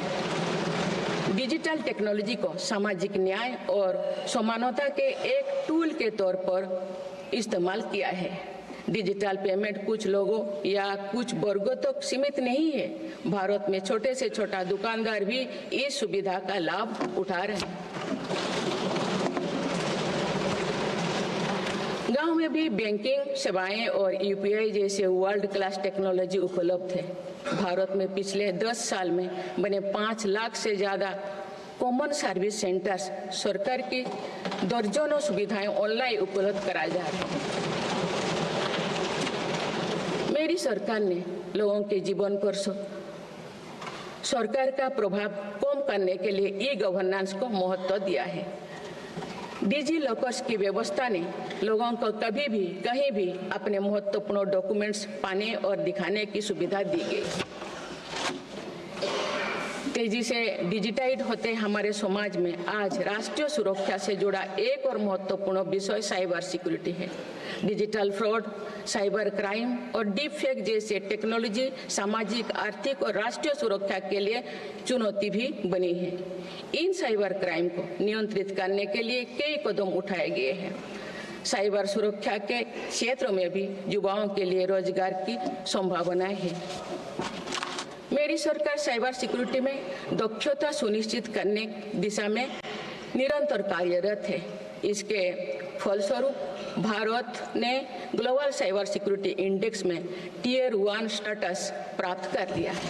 डिजिटल टेक्नोलॉजी को सामाजिक न्याय और समानता के एक टूल के तौर पर इस्तेमाल किया है। डिजिटल पेमेंट कुछ लोगों या कुछ वर्गों तक सीमित नहीं है। भारत में छोटे से छोटा दुकानदार भी इस सुविधा का लाभ उठा रहे हैं। गांव में भी बैंकिंग सेवाएं और यूपीआई जैसे वर्ल्ड क्लास टेक्नोलॉजी उपलब्ध है। भारत में पिछले 10 साल में बने 5 लाख से ज्यादा कॉमन सर्विस सेंटर्स सरकार की दर्जनों सुविधाएं ऑनलाइन उपलब्ध कराए जा रहे हैं। मेरी सरकार ने लोगों के जीवन पर सरकार का प्रभाव कम करने के लिए ई गवर्नेंस को महत्व दिया है। डिजी लॉकर्स की व्यवस्था ने लोगों को कभी भी कहीं भी अपने महत्वपूर्ण डॉक्यूमेंट्स पाने और दिखाने की सुविधा दी गई। तेजी से डिजिटाइज होते हमारे समाज में आज राष्ट्रीय सुरक्षा से जुड़ा एक और महत्वपूर्ण विषय साइबर सिक्योरिटी है। डिजिटल फ्रॉड, साइबर क्राइम और डीप फेक जैसे टेक्नोलॉजी सामाजिक, आर्थिक और राष्ट्रीय सुरक्षा के लिए चुनौती भी बनी है। इन साइबर क्राइम को नियंत्रित करने के लिए कई कदम उठाए गए हैं। साइबर सुरक्षा के क्षेत्र में भी युवाओं के लिए रोजगार की संभावनाएं हैं। मेरी सरकार साइबर सिक्योरिटी में दक्षता सुनिश्चित करने दिशा में निरंतर कार्यरत है। इसके फलस्वरूप भारत ने ग्लोबल साइबर सिक्योरिटी इंडेक्स में Tier 1 स्टेटस प्राप्त कर लिया है।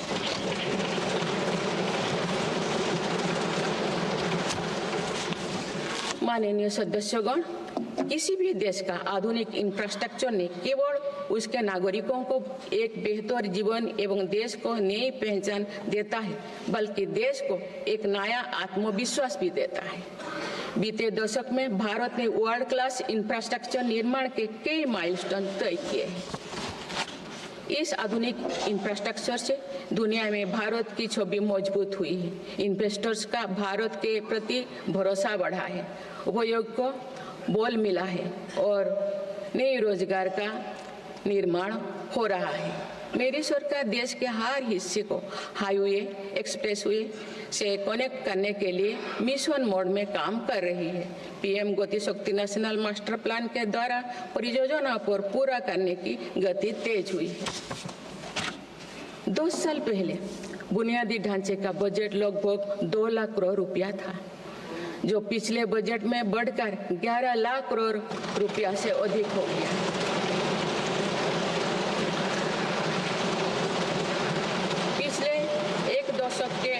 माननीय सदस्यगण, किसी भी देश का आधुनिक इंफ्रास्ट्रक्चर ने केवल उसके नागरिकों को एक बेहतर जीवन एवं देश को नई पहचान देता है, बल्कि देश को एक नया आत्मविश्वास भी देता है। बीते दशक में भारत ने वर्ल्ड क्लास इंफ्रास्ट्रक्चर निर्माण के कई माइलस्टोन तय किए हैं। इस आधुनिक इंफ्रास्ट्रक्चर से दुनिया में भारत की छवि मजबूत हुई है। इन्वेस्टर्स का भारत के प्रति भरोसा बढ़ा है, उपयोग को बल मिला है और नए रोजगार का निर्माण हो रहा है। मेरी सरकार देश के हर हिस्से को हाईवे, एक्सप्रेसवे से कनेक्ट करने के लिए मिशन मोड में काम कर रही है। पीएम गति शक्ति नेशनल मास्टर प्लान के द्वारा परियोजना पर पूरा करने की गति तेज हुई है। 2 साल पहले बुनियादी ढांचे का बजट लगभग 2 लाख करोड़ रुपया था, जो पिछले बजट में बढ़कर 11 लाख करोड़ रुपया से अधिक हो गया। पिछले एक दशक के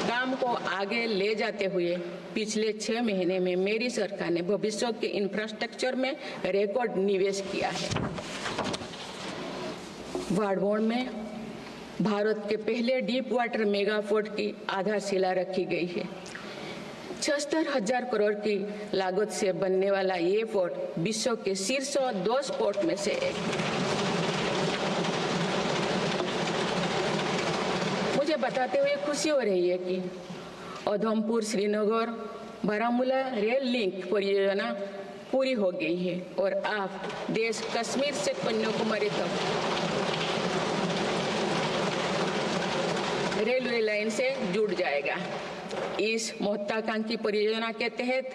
काम को आगे ले जाते हुए पिछले 6 महीने में मेरी सरकार ने भविष्य के इंफ्रास्ट्रक्चर में रिकॉर्ड निवेश किया है। वाडवोन में भारत के पहले डीप वाटर मेगा पोर्ट की आधारशिला रखी गई है। 76,000 करोड़ की लागत से बनने वाला ये पोर्ट विश्व के शीर्ष 10 पोर्ट में से एक है। मुझे बताते हुए खुशी हो रही है कि उधमपुर श्रीनगर बारामूला रेल लिंक परियोजना पूरी हो गई है और अब देश कश्मीर से कन्याकुमारी तक रेलवे लाइन से जुड़ जाएगा। इस महत्वाकांक्षी परियोजना के तहत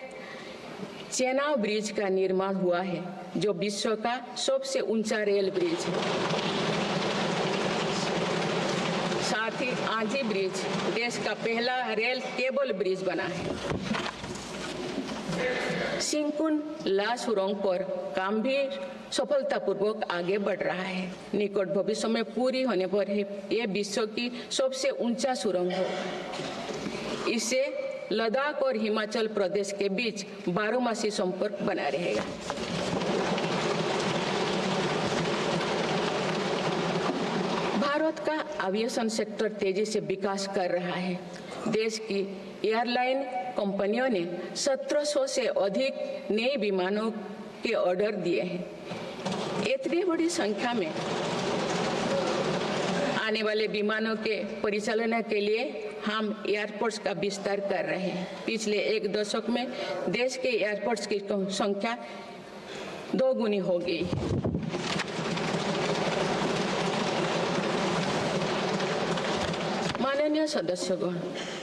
चेनाब ब्रिज का निर्माण हुआ है, जो विश्व का सबसे ऊंचा रेल ब्रिज है। साथ ही आंधी ब्रिज देश का पहला रेल केबल ब्रिज बना है। सिंकुन ला सुरंग पर काम भी सफलतापूर्वक आगे बढ़ रहा है। निकट भविष्य में पूरी होने पर यह विश्व की सबसे ऊंचा सुरंग हो। इससे लद्दाख और हिमाचल प्रदेश के बीच 12मासी संपर्क बना रहेगा। भारत का एविएशन सेक्टर तेजी से विकास कर रहा है। देश की एयरलाइन कंपनियों ने 1700 से अधिक नए विमानों के ऑर्डर दिए हैं। इतनी बड़ी संख्या में आने वाले विमानों के परिचालन के लिए हम एयरपोर्ट्स का विस्तार कर रहे हैं। पिछले एक दशक में देश के एयरपोर्ट्स की संख्या 2 गुनी हो गई। माननीय सदस्यगण,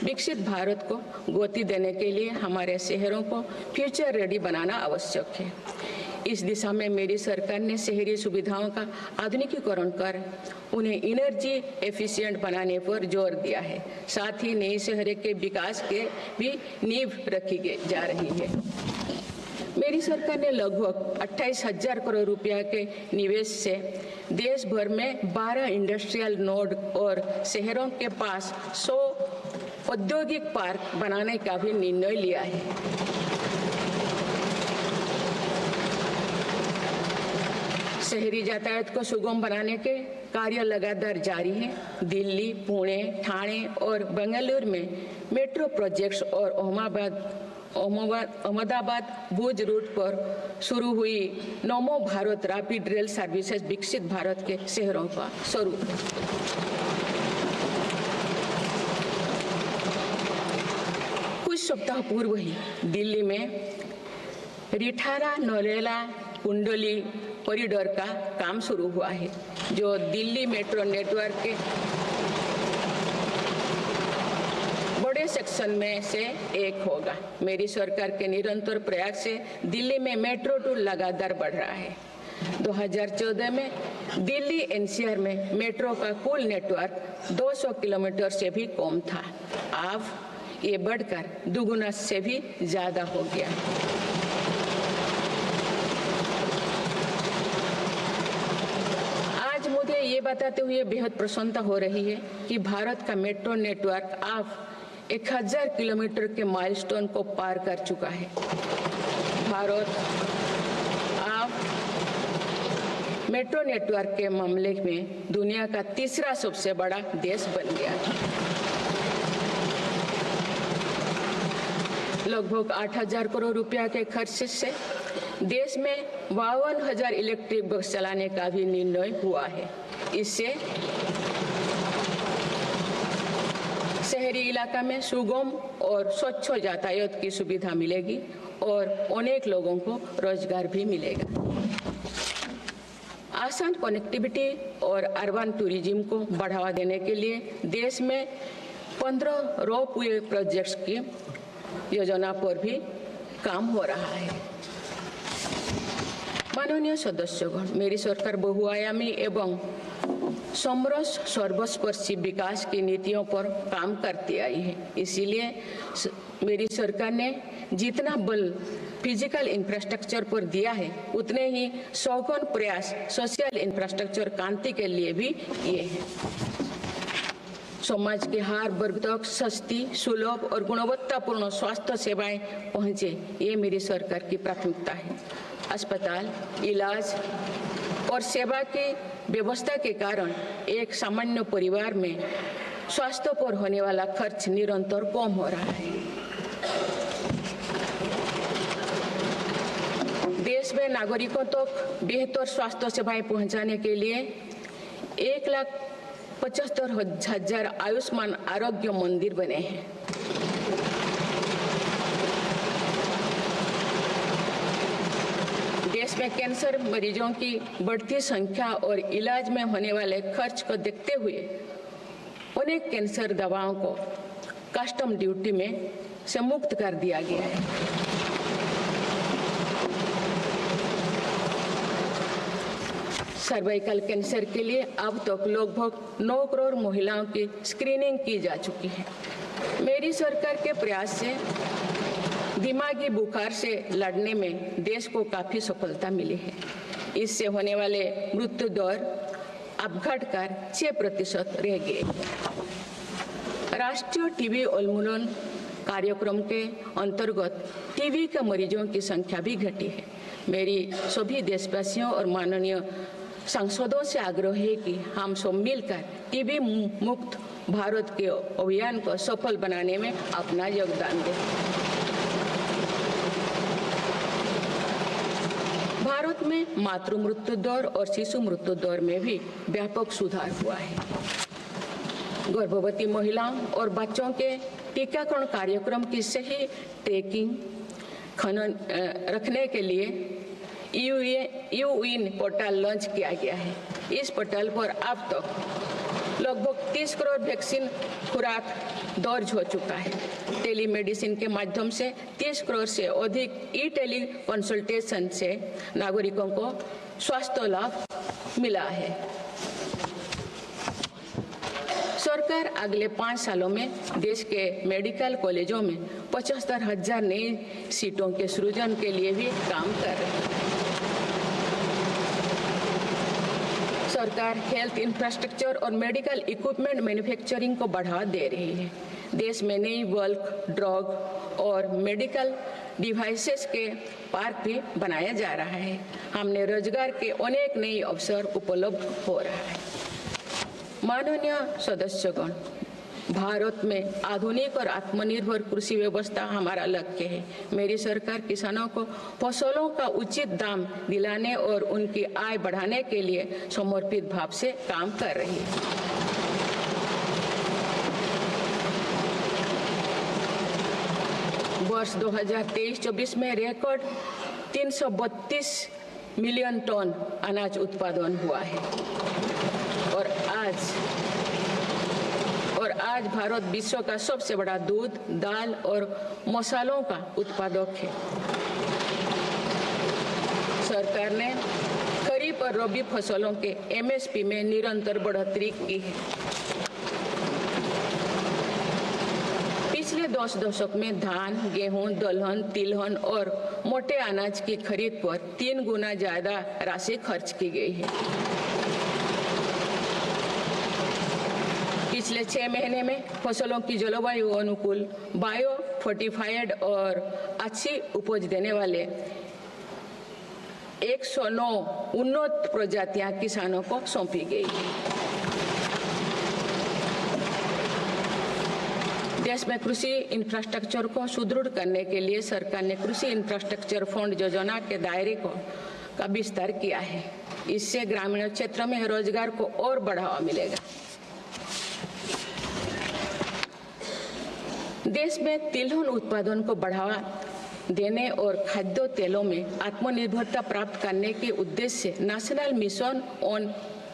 विकसित भारत को गति देने के लिए हमारे शहरों को फ्यूचर रेडी बनाना आवश्यक है। इस दिशा में मेरी सरकार ने शहरी सुविधाओं का आधुनिकीकरण कर उन्हें एनर्जी एफिशिएंट बनाने पर जोर दिया है। साथ ही नई शहरों के विकास के भी नींव रखी जा रही है। मेरी सरकार ने लगभग 28,000 करोड़ रुपया के निवेश से देश भर में 12 इंडस्ट्रियल नोड और शहरों के पास 100 औद्योगिक पार्क बनाने का भी निर्णय लिया है। शहरी यातायात को सुगम बनाने के कार्य लगातार जारी है। दिल्ली, पुणे, ठाणे और बेंगलुरु में मेट्रो प्रोजेक्ट्स और अहमदाबाद भुज रूट पर शुरू हुई नमो भारत रैपिड रेल सर्विसेज विकसित भारत के शहरों का स्वरूप है। कुछ सप्ताह पूर्व ही दिल्ली में रिठारा नौरेला कुंडली कॉरिडोर का काम शुरू हुआ है, जो दिल्ली मेट्रो नेटवर्क के बड़े सेक्शन में से एक होगा। मेरी सरकार के निरंतर प्रयास से दिल्ली में मेट्रो टूर लगातार बढ़ रहा है। 2014 में दिल्ली एनसीआर में मेट्रो का कुल नेटवर्क 200 किलोमीटर से भी कम था। अब ये बढ़कर दुगुना से भी ज्यादा हो गया। आज मुझे ये बताते हुए बेहद प्रसन्नता हो रही है कि भारत का मेट्रो नेटवर्क अब 1000 किलोमीटर के माइलस्टोन को पार कर चुका है। भारत अब मेट्रो नेटवर्क के मामले में दुनिया का तीसरा सबसे बड़ा देश बन गया है। लगभग 8000 करोड़ रुपया के खर्च से देश में 52,000 इलेक्ट्रिक बस चलाने का भी निर्णय हुआ है। इससे शहरी इलाका में सुगम और स्वच्छ यातायात की सुविधा मिलेगी और अनेक लोगों को रोजगार भी मिलेगा। आसान कनेक्टिविटी और अर्बन टूरिज्म को बढ़ावा देने के लिए देश में 15 रोपवे प्रोजेक्ट्स की योजना पर भी काम हो रहा है। माननीय सदस्यगण, मेरी सरकार बहुआयामी एवं समरस सर्वस्पर्शी विकास की नीतियों पर काम करती आई है। इसीलिए मेरी सरकार ने जितना बल फिजिकल इंफ्रास्ट्रक्चर पर दिया है, उतने ही सौगन प्रयास सोशल इंफ्रास्ट्रक्चर क्रांति के लिए भी किए हैं। समाज के हर वर्ग तक सस्ती, सुलभ और गुणवत्तापूर्ण स्वास्थ्य सेवाएं पहुंचे, ये मेरी सरकार की प्राथमिकता है। अस्पताल, इलाज और सेवा की व्यवस्था के कारण एक सामान्य परिवार में स्वास्थ्य पर होने वाला खर्च निरंतर कम हो रहा है। देश में नागरिकों तक बेहतर स्वास्थ्य सेवाएं पहुंचाने के लिए 1,75,000 आयुष्मान आरोग्य मंदिर बने हैं। देश में कैंसर मरीजों की बढ़ती संख्या और इलाज में होने वाले खर्च को देखते हुए अनेक कैंसर दवाओं को कस्टम ड्यूटी में से मुक्त कर दिया गया है। सर्वाइकल कैंसर के लिए अब तक लगभग 9 करोड़ महिलाओं की स्क्रीनिंग की जा चुकी है। मेरी सरकार के प्रयास से दिमागी बुखार से लड़ने में देश को काफी सफलता मिली है। इससे होने वाले मृत्यु दर अब घटकर 6% रह गए। राष्ट्रीय टीबी उन्मूलन कार्यक्रम के अंतर्गत टीबी के मरीजों की संख्या भी घटी है। मेरी सभी देशवासियों और माननीय सांसदों से आग्रह है कि हम सब मिलकर टीबी मुक्त भारत के अभियान को सफल बनाने में अपना योगदान दें। भारत में मातृ मृत्यु दर और शिशु मृत्यु दर में भी व्यापक सुधार हुआ है। गर्भवती महिलाओं और बच्चों के टीकाकरण कार्यक्रम की सही ट्रैकिंग रखने के लिए यूइन पोर्टल लॉन्च किया गया है। इस पोर्टल पर अब तक लगभग 30 करोड़ वैक्सीन खुराक दर्ज हो चुका है। टेलीमेडिसिन के माध्यम से 30 करोड़ से अधिक ई टेली कंसल्टेशन से नागरिकों को स्वास्थ्य लाभ मिला है। सरकार अगले 5 सालों में देश के मेडिकल कॉलेजों में 75,000 नई सीटों के सृजन के लिए भी काम कर रही है। सरकार हेल्थ इंफ्रास्ट्रक्चर और मेडिकल इक्विपमेंट मैन्युफैक्चरिंग को बढ़ावा दे रही है। देश में नई बल्क ड्रग और मेडिकल डिवाइसेस के पार्क भी बनाया जा रहा है। हमने रोजगार के अनेक नए अवसर उपलब्ध हो रहा है। माननीय सदस्यगण, भारत में आधुनिक और आत्मनिर्भर कृषि व्यवस्था हमारा लक्ष्य है। मेरी सरकार किसानों को फसलों का उचित दाम दिलाने और उनकी आय बढ़ाने के लिए समर्पित भाव से काम कर रही है। वर्ष 2023-24 में रिकॉर्ड 332 मिलियन टन अनाज उत्पादन हुआ है और आज भारत विश्व का सबसे बड़ा दूध, दाल और मसालों का उत्पादक है। सरकार ने और रबी फसलों के MSP में निरंतर बढ़ोतरी की है। पिछले 10 दशक में धान, गेहूं, दलहन, तिलहन और मोटे अनाज की खरीद पर 3 गुना ज्यादा राशि खर्च की गई है। पिछले 6 महीने में फसलों की जलवायु अनुकूल, बायो फोर्टिफाइड और अच्छी उपज देने वाले 109 उन्नत प्रजातियां किसानों को सौंपी गई है। देश में कृषि इंफ्रास्ट्रक्चर को सुदृढ़ करने के लिए सरकार ने कृषि इंफ्रास्ट्रक्चर फंड योजना के दायरे का विस्तार किया है। इससे ग्रामीण क्षेत्र में रोजगार को और बढ़ावा मिलेगा। देश में तिलहन उत्पादन को बढ़ावा देने और खाद्य तेलों में आत्मनिर्भरता प्राप्त करने के उद्देश्य से national mission on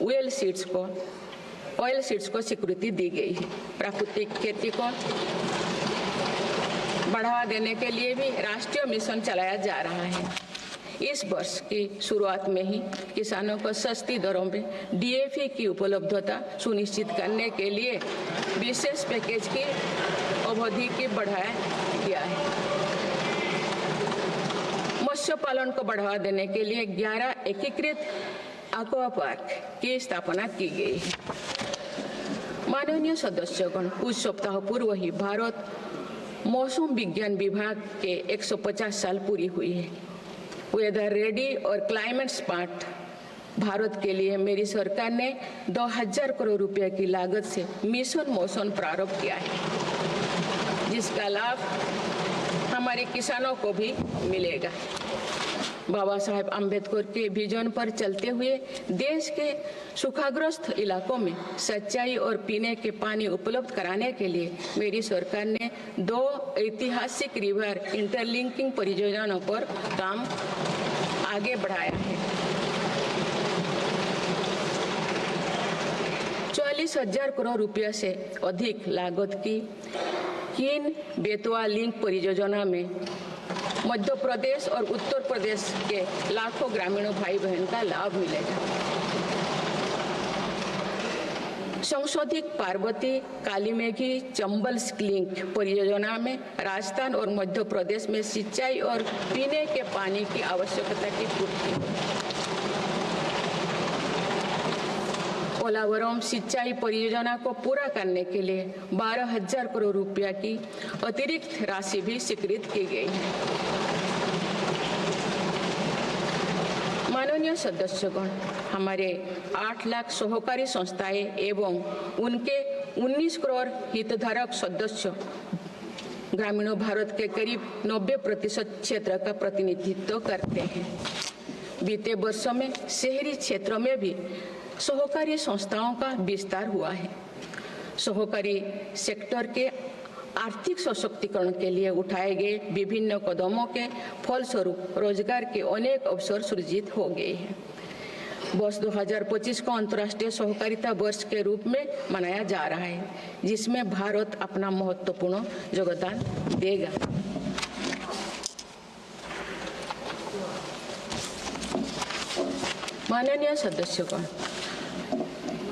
oil seeds को स्वीकृति दी गई है। प्राकृतिक खेती को बढ़ावा देने के लिए भी राष्ट्रीय मिशन चलाया जा रहा है। इस वर्ष की शुरुआत में ही किसानों को सस्ती दरों में DAP की उपलब्धता सुनिश्चित करने के लिए विशेष पैकेज की अवधि की बढ़ाया गया है। मत्स्य पालन को बढ़ावा देने के लिए 11 एकीकृत एक्वा पार्क की स्थापना की गई है। माननीय सदस्यगण, कुछ सप्ताह पूर्व ही भारत मौसम विज्ञान विभाग के 150 साल पूरी हुई है। वेदर रेडी और क्लाइमेट स्मार्ट भारत के लिए मेरी सरकार ने 2000 करोड़ रुपए की लागत से मिशन मौसम प्रारंभ किया है, जिसका लाभ हमारे किसानों को भी मिलेगा। बाबा साहेब अम्बेडकर के विजन पर चलते हुए देश के सूखाग्रस्त इलाकों में सिंचाई और पीने के पानी उपलब्ध कराने के लिए मेरी सरकार ने 2 ऐतिहासिक रिवर इंटरलिंकिंग परियोजनाओं पर काम आगे बढ़ाया है। 40,000 करोड़ रुपये से अधिक लागत की किन बेतवा लिंक परियोजना में मध्य प्रदेश और उत्तर प्रदेश के लाखों ग्रामीणों भाई बहन का लाभ मिलेगा। संशोधित पार्वती, काली मेघी, चंबल लिंक परियोजना में राजस्थान और मध्य प्रदेश में सिंचाई और पीने के पानी की आवश्यकता की पूर्ति। पोलावरम सिंचाई परियोजना को पूरा करने के लिए 12,000 करोड़ रुपया की अतिरिक्त राशि भी स्वीकृत की गई है। माननीय सदस्यगण, हमारे 8 लाख सहकारी संस्थाएं एवं उनके 19 करोड़ हितधारक सदस्य ग्रामीण भारत के करीब 90% क्षेत्र का प्रतिनिधित्व करते हैं। बीते वर्षों में शहरी क्षेत्रों में भी सहकारी संस्थाओं का विस्तार हुआ है। सहकारी सेक्टर के आर्थिक सशक्तिकरण के लिए उठाए गए विभिन्न कदमों के फलस्वरूप रोजगार के अनेक अवसर सृजित हो गए हैं। वर्ष 2025 को अंतर्राष्ट्रीय सहकारिता वर्ष के रूप में मनाया जा रहा है, जिसमें भारत अपना महत्वपूर्ण योगदान देगा। माननीय सदस्यगण,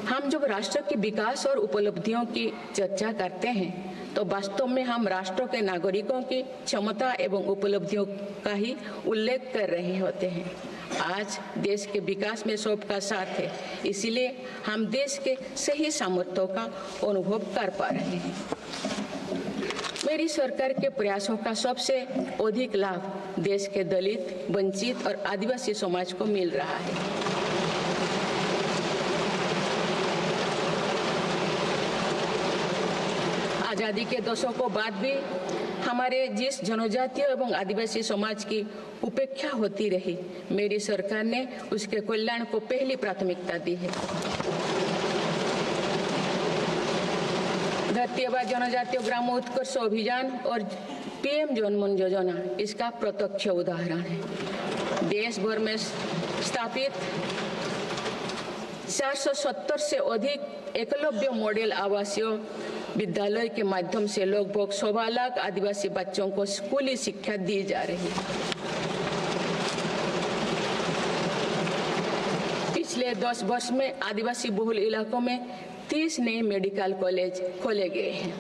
हम जब राष्ट्र के विकास और उपलब्धियों की चर्चा करते हैं तो वास्तव में हम राष्ट्र के नागरिकों की क्षमता एवं उपलब्धियों का ही उल्लेख कर रहे होते हैं। आज देश के विकास में सबका साथ है, इसीलिए हम देश के सही सामर्थ्यों का अनुभव कर पा रहे हैं। मेरी सरकार के प्रयासों का सबसे अधिक लाभ देश के दलित, वंचित और आदिवासी समाज को मिल रहा है। आजादी के दशकों बाद भी हमारे जिस जनजातीय एवं आदिवासी समाज की उपेक्षा होती रही, मेरी सरकार ने उसके कल्याण को पहली प्राथमिकता दी है। धरती आबा जनजातीय ग्राम उत्कर्ष अभियान और PM जनमन योजना इसका प्रत्यक्ष उदाहरण है। देश भर में स्थापित 470 से अधिक एकलव्य मॉडल आवासीय विद्यालय के माध्यम से लगभग 1.25 लाख आदिवासी बच्चों को स्कूली शिक्षा दी जा रही है। पिछले 10 वर्ष में आदिवासी बहुल इलाकों में 30 नए मेडिकल कॉलेज खोले गए हैं।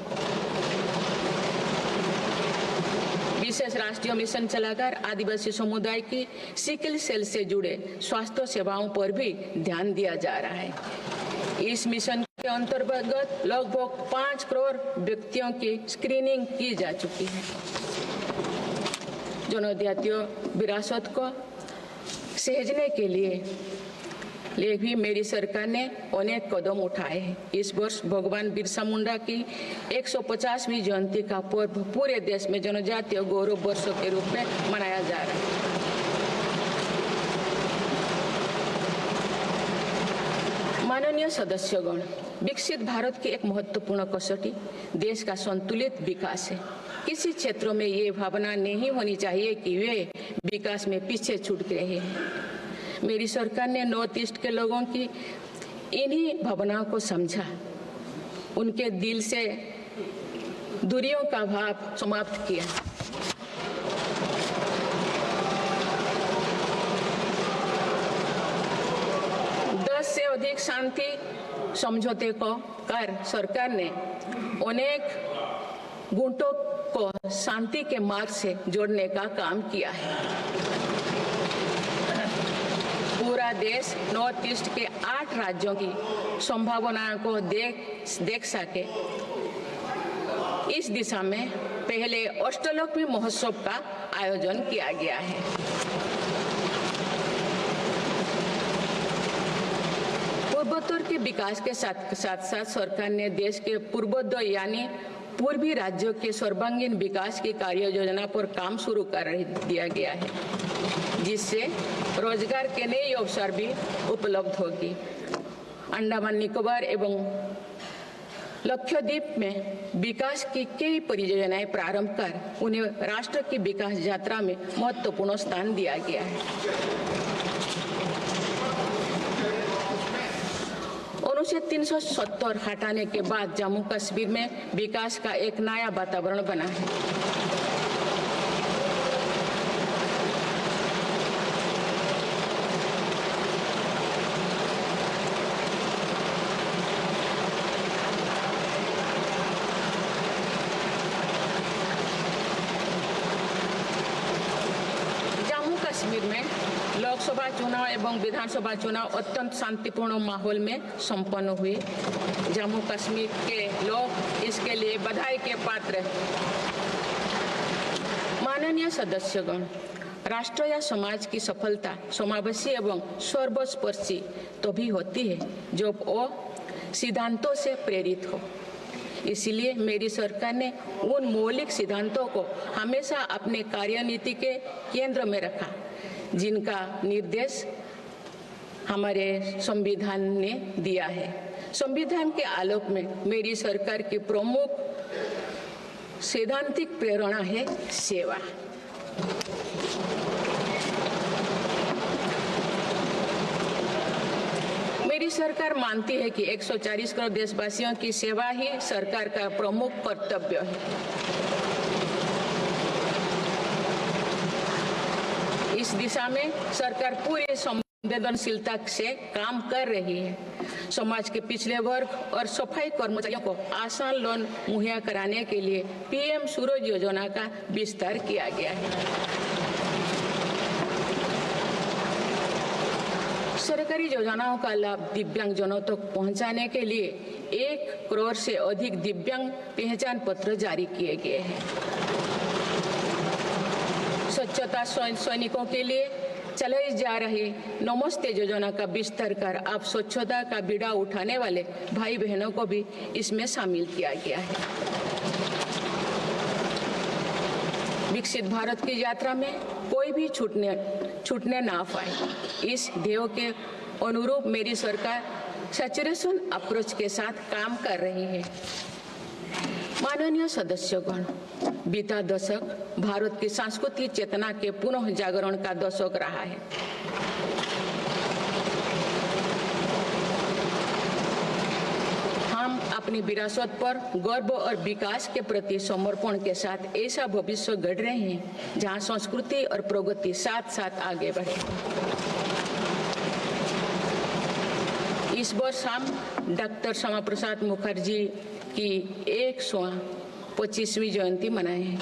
विशेष राष्ट्रीय मिशन चलाकर आदिवासी समुदाय की सिकल सेल से जुड़े स्वास्थ्य सेवाओं पर भी ध्यान दिया जा रहा है। इस मिशन के अंतर्गत लगभग 5 करोड़ व्यक्तियों की स्क्रीनिंग की जा चुकी है। जनजातीय विरासत को सहेजने के लिए भी मेरी सरकार ने अनेक कदम उठाए हैं। इस वर्ष भगवान बिरसा मुंडा की 150वीं जयंती का पर्व पूरे देश में जनजातीय गौरव वर्ष के रूप में मनाया जा रहा है। माननीय सदस्यगण, विकसित भारत की एक महत्वपूर्ण कसौटी देश का संतुलित विकास है। किसी क्षेत्रों में ये भावना नहीं होनी चाहिए कि वे विकास में पीछे छूट रहे हैं। मेरी सरकार ने नॉर्थ ईस्ट के लोगों की इन्हीं भावनाओं को समझा, उनके दिल से दूरियों का भाव समाप्त किया। से अधिक शांति समझौते को कर सरकार ने अनेक गुटों को शांति के मार्ग से जोड़ने का काम किया है। पूरा देश नॉर्थ ईस्ट के 8 राज्यों की संभावनाओं को देख सके, इस दिशा में पहले अष्टलोक महोत्सव का आयोजन किया गया है। पूर्वोत्तर के विकास के साथ साथ सरकार ने देश के पूर्वोत्तर यानी पूर्वी राज्यों के सर्वांगीण विकास की कार्य योजना पर काम शुरू कर दिया गया है, जिससे रोजगार के नए अवसर भी उपलब्ध होगी। अंडमान निकोबार एवं लक्षद्वीप में विकास की कई परियोजनाएं प्रारंभ कर उन्हें राष्ट्र की विकास यात्रा में महत्वपूर्ण स्थान दिया गया है। अनुच्छेद 370 हटाने के बाद जम्मू कश्मीर में विकास का एक नया वातावरण बना है। जम्मू कश्मीर में लोकसभा चुनाव एवं विधानसभा चुनाव अत्यंत शांतिपूर्ण माहौल में संपन्न हुए। जम्मू कश्मीर के लोग इसके लिए बधाई के पात्र हैं। माननीय सदस्यगण, राष्ट्र या समाज की सफलता समावेशी एवं सर्वस्पर्शी तभी होती है जब वो सिद्धांतों से प्रेरित हो। इसलिए मेरी सरकार ने उन मौलिक सिद्धांतों को हमेशा अपने कार्यनीति के केंद्र में रखा, जिनका निर्देश हमारे संविधान ने दिया है। संविधान के आलोक में मेरी सरकार की प्रमुख सैद्धांतिक प्रेरणा है सेवा। मेरी सरकार मानती है कि 140 करोड़ देशवासियों की सेवा ही सरकार का प्रमुख कर्तव्य है। इस दिशा में सरकार पूरी संवेदनशीलता से काम कर रही है। समाज के पिछड़े वर्ग और सफाई कर्मचारियों को आसान लोन मुहैया कराने के लिए पीएम सूरज योजना का विस्तार किया गया है। सरकारी योजनाओं का लाभ दिव्यांगजनों तक पहुंचाने के लिए 1 करोड़ से अधिक दिव्यांग पहचान पत्र जारी किए गए हैं। स्वच्छता सैनिकों के लिए चलाई जा रही नमस्ते योजना का विस्तार कर अब स्वच्छता का बीड़ा उठाने वाले भाई बहनों को भी इसमें शामिल किया गया है। विकसित भारत की यात्रा में कोई भी छूटने ना पाए, इस ध्येय के अनुरूप मेरी सरकार सैचुरेशन अप्रोच के साथ काम कर रही है। माननीय सदस्यगण, बीता दशक भारत की सांस्कृतिक चेतना के पुनः जागरण का दशक रहा है। हम अपनी विरासत पर गर्व और विकास के प्रति समर्पण के साथ ऐसा भविष्य गढ़ रहे हैं जहां संस्कृति और प्रगति साथ साथ आगे बढ़े। इस वर्ष हम डॉक्टर श्यामा प्रसाद मुखर्जी की 125वीं जयंती मनाए हैं।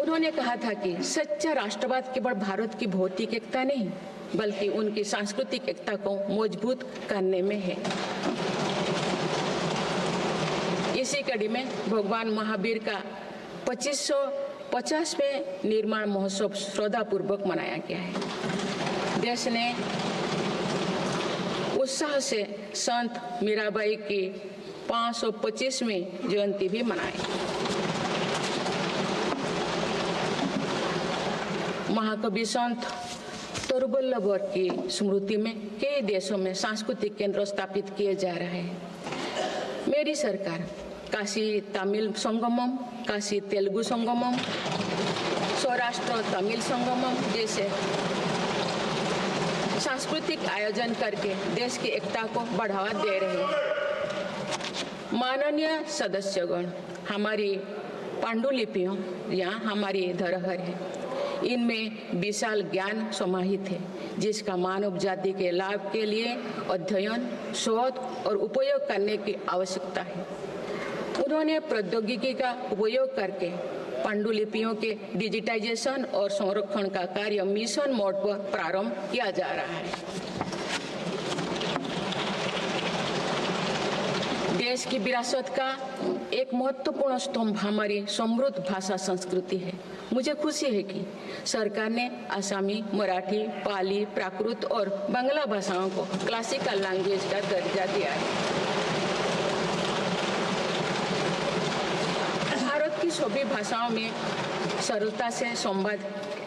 उन्होंने कहा था कि सच्चा राष्ट्रवाद केवल भारत की भौतिक एकता नहीं बल्कि उनकी सांस्कृतिक एकता को मजबूत करने में है। इसी कड़ी में भगवान महावीर का 2550वें निर्माण महोत्सव श्रद्धापूर्वक मनाया गया है। देश ने उत्साह से संत मीराबाई की 525वीं जयंती भी मनाई। महाकवि संत तरुवल्लभ की स्मृति में कई देशों में सांस्कृतिक केंद्र स्थापित किए जा रहे हैं। मेरी सरकार काशी तमिल संगमम, काशी तेलुगु संगमम, सौराष्ट्र तमिल संगमम जैसे सांस्कृतिक आयोजन करके देश की एकता को बढ़ावा दे रहे हैं। माननीय सदस्यगण, हमारी पांडुलिपियों या हमारी धरोहर है। इनमें विशाल ज्ञान समाहित है जिसका मानव जाति के लाभ के लिए अध्ययन, शोध और उपयोग करने की आवश्यकता है। उन्होंने प्रौद्योगिकी का उपयोग करके पांडुलिपियों के डिजिटाइजेशन और संरक्षण का कार्य मिशन मोड पर प्रारंभ किया जा रहा है। देश की विरासत का एक महत्वपूर्ण स्तंभ हमारी समृद्ध भाषा संस्कृति है। मुझे खुशी है कि सरकार ने आसामी, मराठी, पाली, प्राकृत और बांग्ला भाषाओं को क्लासिकल लैंग्वेज का दर्जा दिया है। भारत की सभी भाषाओं में सरलता से संवाद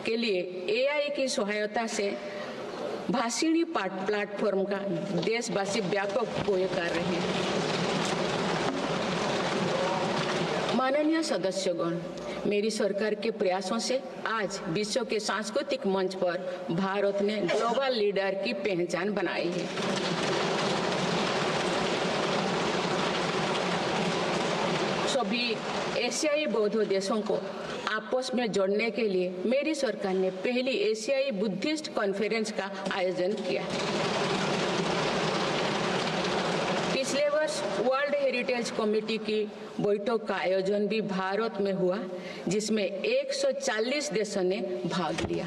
के लिए AI की सहायता से भाषिणी प्लेटफॉर्म का देशवासी व्यापक उपयोग कर रहे हैं। माननीय सदस्यगण, मेरी सरकार के प्रयासों से आज विश्व के सांस्कृतिक मंच पर भारत ने ग्लोबल लीडर की पहचान बनाई है। सभी एशियाई बौद्ध देशों को आपस में जोड़ने के लिए मेरी सरकार ने पहली एशियाई बुद्धिस्ट कॉन्फ्रेंस का आयोजन किया। पिछले वर्ष वर्ल्ड हेरिटेज कमेटी की बैठक का आयोजन भी भारत में हुआ, जिसमें 140 देशों ने भाग लिया।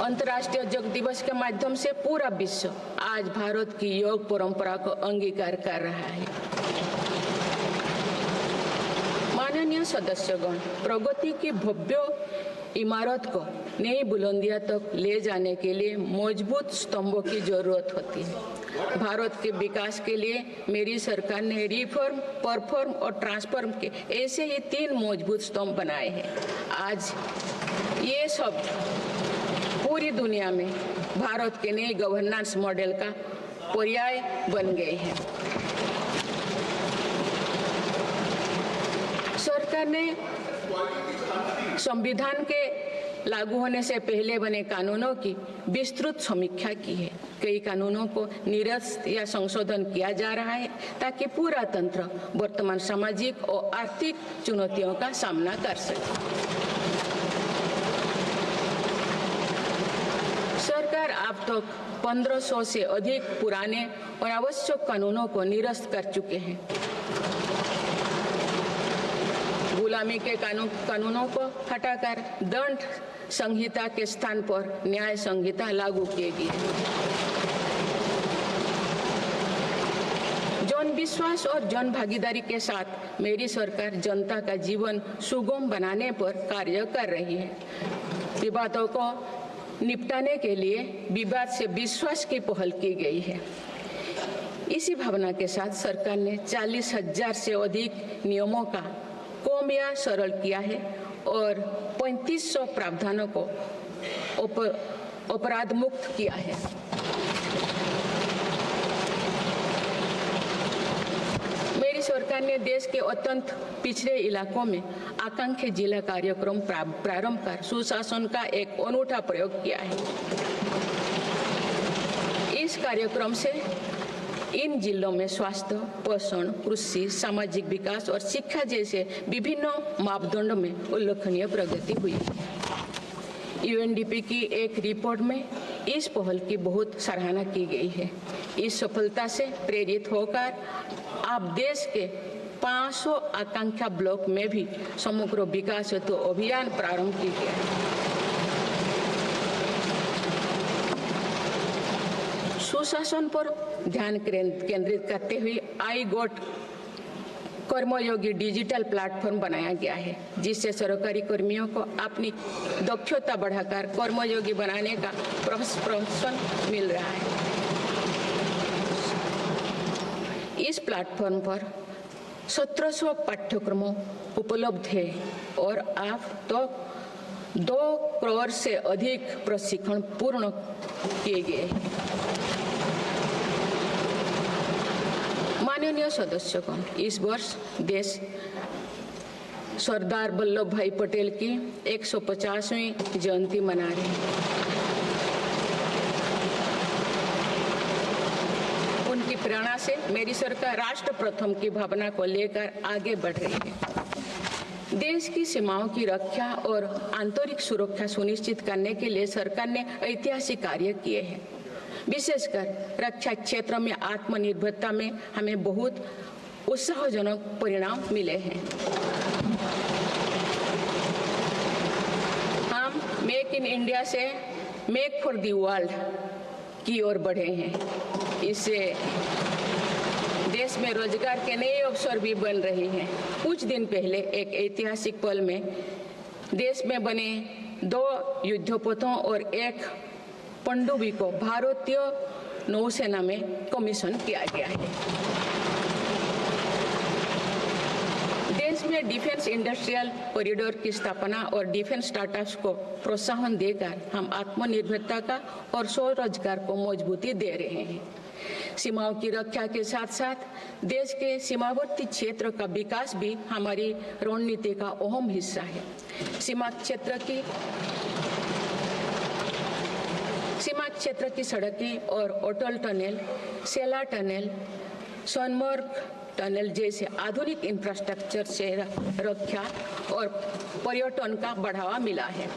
अंतर्राष्ट्रीय योग दिवस के माध्यम से पूरा विश्व आज भारत की योग परंपरा को अंगीकार कर रहा है। माननीय सदस्यगण, प्रगति की भव्य इमारत को नई बुलंदियों तक ले जाने के लिए मजबूत स्तंभों की जरूरत होती है। भारत के विकास के लिए मेरी सरकार ने रिफॉर्म, परफॉर्म और ट्रांसफॉर्म के ऐसे ही 3 मजबूत स्तंभ बनाए हैं। आज ये सब पूरी दुनिया में भारत के नए गवर्नेंस मॉडल का पर्याय बन गए हैं। सरकार ने संविधान के लागू होने से पहले बने कानूनों की विस्तृत समीक्षा की है। कई कानूनों को निरस्त या संशोधन किया जा रहा है ताकि पूरा तंत्र वर्तमान सामाजिक और आर्थिक चुनौतियों का सामना कर सके। सरकार अब तक 1500 से अधिक पुराने और आवश्यक कानूनों को निरस्त कर चुके हैं। गुलामी के कानूनों को हटाकर दंड संहिता के स्थान पर न्याय संहिता लागू किए गई। जन विश्वास और जन भागीदारी के साथ मेरी सरकार जनता का जीवन सुगम बनाने पर कार्य कर रही है। विवादों को निपटाने के लिए विवाद से विश्वास की पहल की गई है। इसी भावना के साथ सरकार ने 40,000 से अधिक नियमों का कम या सरल किया है और 3500 प्रावधानों को अपराध मुक्त किया है। मेरी सरकार ने देश के अत्यंत पिछड़े इलाकों में आकांक्षी जिला कार्यक्रम प्रारंभ कर सुशासन का एक अनूठा प्रयोग किया है। इस कार्यक्रम से इन जिलों में स्वास्थ्य, पोषण, कृषि, सामाजिक विकास और शिक्षा जैसे विभिन्न मापदंडों में उल्लेखनीय प्रगति हुई। यूएनडीपी की एक रिपोर्ट में इस पहल की बहुत सराहना की गई है। इस सफलता से प्रेरित होकर अब देश के 500 आकांक्षा ब्लॉक में भी समग्र विकास हेतु अभियान प्रारंभ किया गया है। सुशासन पर ध्यान केंद्रित करते हुए आई गोट कर्मयोगी डिजिटल प्लेटफॉर्म बनाया गया है, जिससे सरकारी कर्मियों को अपनी दक्षता बढ़ाकर कर्मयोगी बनाने का प्रोत्साहन मिल रहा है। इस प्लेटफॉर्म पर 1700 पाठ्यक्रमों उपलब्ध है और अब तो 2 करोड़ से अधिक प्रशिक्षण पूर्ण किए गए हैं। माननीय सदस्यगण, इस वर्ष देश सरदार वल्लभ भाई पटेल की 150वीं जयंती मना रहे हैं। उनकी प्रेरणा से मेरी सरकार राष्ट्र प्रथम की भावना को लेकर आगे बढ़ रही है। देश की सीमाओं की रक्षा और आंतरिक सुरक्षा सुनिश्चित करने के लिए सरकार ने ऐतिहासिक कार्य किए हैं। विशेषकर रक्षा क्षेत्र में आत्मनिर्भरता में हमें बहुत उत्साहजनक परिणाम मिले हैं। हम मेक इन इंडिया से मेक फॉर द वर्ल्ड की ओर बढ़े हैं। इससे देश में रोजगार के नए अवसर भी बन रहे हैं। कुछ दिन पहले एक ऐतिहासिक पल में देश में बने 2 युद्धपोतों और एक पनडुब्बी को भारतीय नौसेना में कमीशन किया गया है। देश में डिफेंस इंडस्ट्रियल कॉरिडोर की स्थापना और डिफेंस स्टार्टअप्स को प्रोत्साहन देकर हम आत्मनिर्भरता का और स्वरोजगार को मजबूती दे रहे हैं। सीमाओं की रक्षा के साथ साथ देश के सीमावर्ती क्षेत्र का विकास भी हमारी रणनीति का अहम हिस्सा है। सीमा क्षेत्र की सड़कें और अटल टनल, सेला टनल, सोनमर्ग टनल जैसे आधुनिक इंफ्रास्ट्रक्चर से रक्षा और पर्यटन का बढ़ावा मिला है।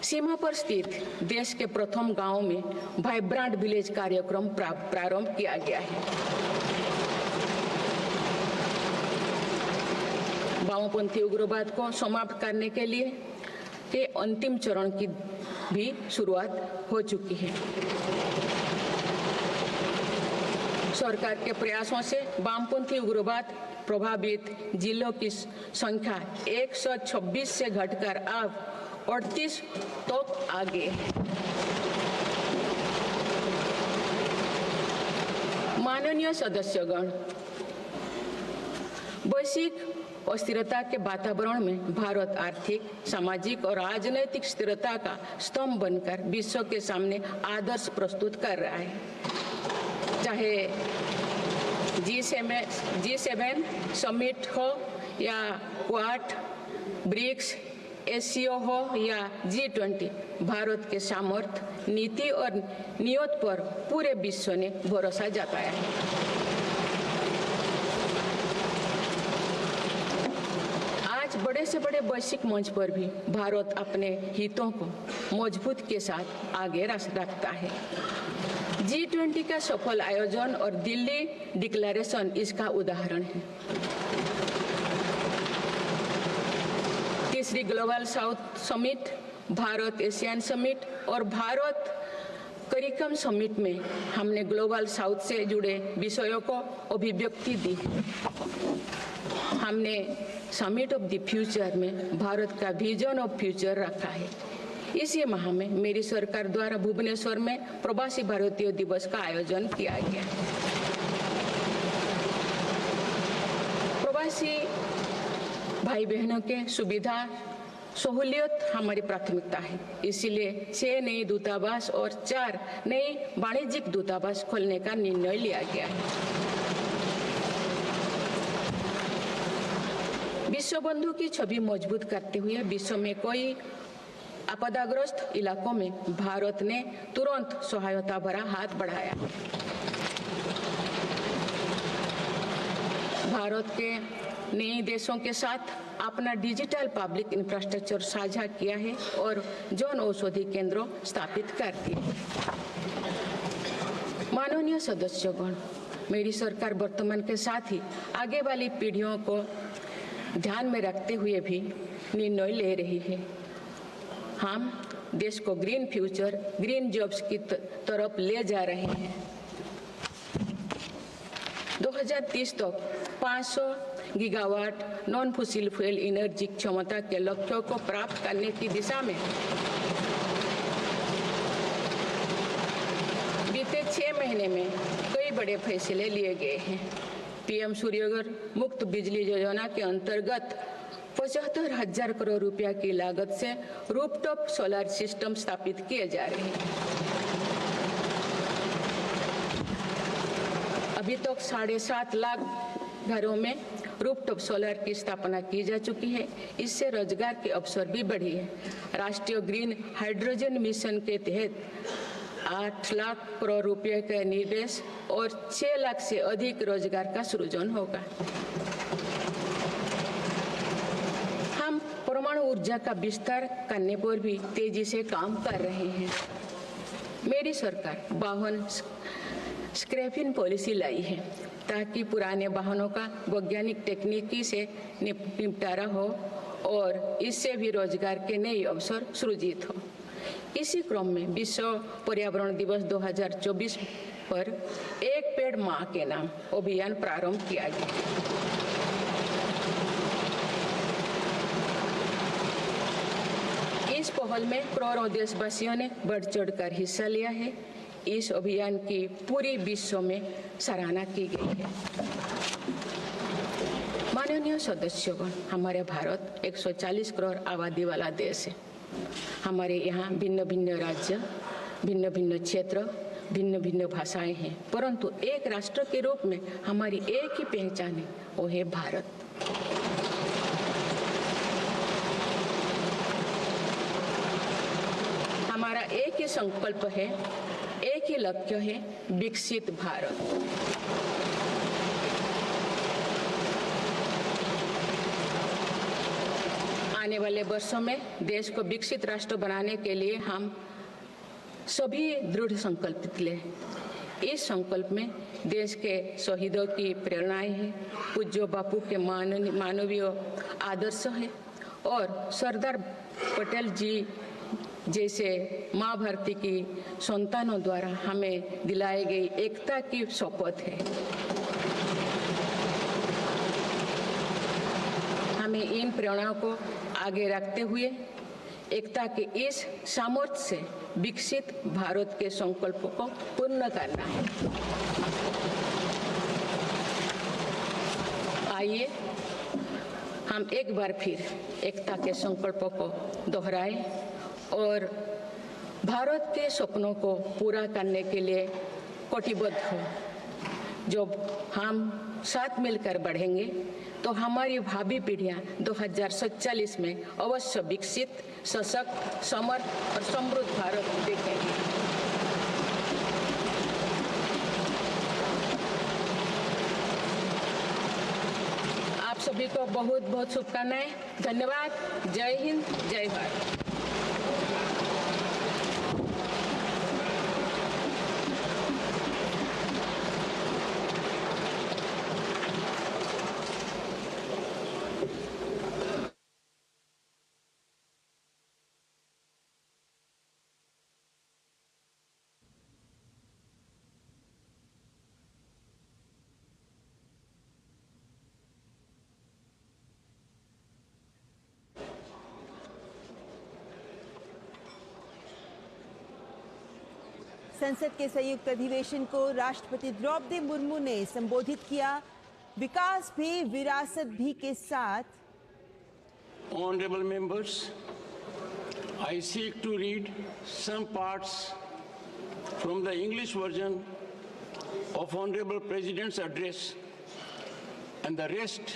सीमा पर स्थित देश के प्रथम गांव में वाइब्रेंट विलेज कार्यक्रम प्रारंभ किया गया है। वामपंथी उग्रवाद को समाप्त करने के लिए के अंतिम चरण की भी शुरुआत हो चुकी है। सरकार के प्रयासों से वामपंथी उग्रवाद प्रभावित जिलों की संख्या 126 से घटकर अब 38 तक आ गई है। माननीय सदस्यगण, वैश्विक अस्थिरता के वातावरण में भारत आर्थिक, सामाजिक और राजनैतिक स्थिरता का स्तंभ बनकर विश्व के सामने आदर्श प्रस्तुत कर रहा है। चाहे G7 समिट हो या क्वाड, ब्रिक्स, एससीओ हो या G20, भारत के सामर्थ्य, नीति और नियत पर पूरे विश्व ने भरोसा जताया है। बड़े से बड़े वैश्विक मंच पर भी भारत अपने हितों को मजबूत के साथ आगे रखता है। G20 का सफल आयोजन और दिल्ली डिक्लेरेशन इसका उदाहरण है। तीसरी global south summit, Bharat Asian summit और भारत करिकम समिट में हमने ग्लोबल साउथ से जुड़े विषयों को अभिव्यक्ति दी। हमने समिट ऑफ द फ्यूचर में भारत का विजन ऑफ फ्यूचर रखा है। इसी माह में मेरी सरकार द्वारा भुवनेश्वर में प्रवासी भारतीय दिवस का आयोजन किया गया। प्रवासी भाई बहनों के सुविधा सहूलियत हमारी प्राथमिकता है। इसीलिए 6 नए दूतावास और 4 नए वाणिज्यिक दूतावास खोलने का निर्णय लिया गया है। विश्व बंधु की छवि मजबूत करते हुए विश्व में कोई आपदाग्रस्त इलाकों में भारत ने तुरंत सहायता भरा हाथ बढ़ाया। भारत के नए देशों के साथ अपना डिजिटल पब्लिक इंफ्रास्ट्रक्चर साझा किया है और जन औषधि केंद्रों स्थापित कर दिए। माननीय सदस्यगण, मेरी सरकार वर्तमान के साथ ही आगे वाली पीढ़ियों को ध्यान में रखते हुए भी निर्णय ले रही है। हम देश को ग्रीन फ्यूचर, ग्रीन जॉब्स की तरफ ले जा रहे हैं। 2030 तक 500 gigawatt non fossil fuel energy क्षमता के लक्ष्यों को प्राप्त करने की दिशा में बीते 6 महीने में कई बड़े फैसले लिए गए हैं। पीएम सूर्यघर मुफ्त बिजली योजना के अंतर्गत 75,000 करोड़ रुपया की लागत से रूफटॉप सोलर सिस्टम स्थापित किए जा रहे हैं। अभी तक 7.5 लाख घरों में रूफटॉप सोलर की स्थापना की जा चुकी है। इससे रोजगार के अवसर भी बढ़ी है। राष्ट्रीय ग्रीन हाइड्रोजन मिशन के तहत 8 लाख करोड़ रुपए का निवेश और 6 लाख से अधिक रोजगार का सृजन होगा। हम परमाणु ऊर्जा का विस्तार करने पर भी तेजी से काम कर रहे हैं। मेरी सरकार वाहन स्क्रैपिंग पॉलिसी लाई है ताकि पुराने वाहनों का वैज्ञानिक तकनीकी से निपटारा हो और इससे भी रोजगार के नए अवसर सृजित हो। इसी क्रम में विश्व पर्यावरण दिवस 2024 पर एक पेड़ मां के नाम अभियान प्रारंभ किया गया। इस पहल में करोड़ों देशवासियों ने बढ़ चढ़कर हिस्सा लिया है। इस अभियान की पूरी विश्व में सराहना की गई है। माननीय सदस्यगण, हमारे भारत 140 करोड़ आबादी वाला देश है। हमारे यहाँ भिन्न भिन्न राज्य, भिन्न भिन्न क्षेत्र, भिन्न भिन्न भाषाएं हैं, परंतु एक राष्ट्र के रूप में हमारी एक ही पहचान है, वो है भारत। हमारा एक ही संकल्प है, एक ही लक्ष्य है, विकसित भारत। आने वाले वर्षों में देश को विकसित राष्ट्र बनाने के लिए हम सभी दृढ़ संकल्पित ले। इस संकल्प में देश के शहीदों की प्रेरणाएं हैं, पूज्य बापू के मानवीय आदर्श है और सरदार पटेल जी जैसे माँ भारती की संतानों द्वारा हमें दिलाई गई एकता की शपथ है। हमें इन प्रेरणाओं को आगे रखते हुए एकता के इस सामर्थ्य से विकसित भारत के संकल्प को पूर्ण करना है। आइए हम एक बार फिर एकता के संकल्पों को दोहराएं और भारत के सपनों को पूरा करने के लिए कटिबद्ध हो। जब हम साथ मिलकर बढ़ेंगे तो हमारी भावी पीढ़ियां 2047 में अवश्य विकसित, सशक्त, समर्थ और समृद्ध भारत देखेंगी। आप सभी को बहुत बहुत शुभकामनाएं। धन्यवाद। जय हिंद, जय भारत। संसद के संयुक्त अधिवेशन को राष्ट्रपति द्रौपदी मुर्मू ने संबोधित किया। विकास भी विरासत भी के साथ। Honorable members, I seek to read some parts from the English version of Honorable President's address, and the rest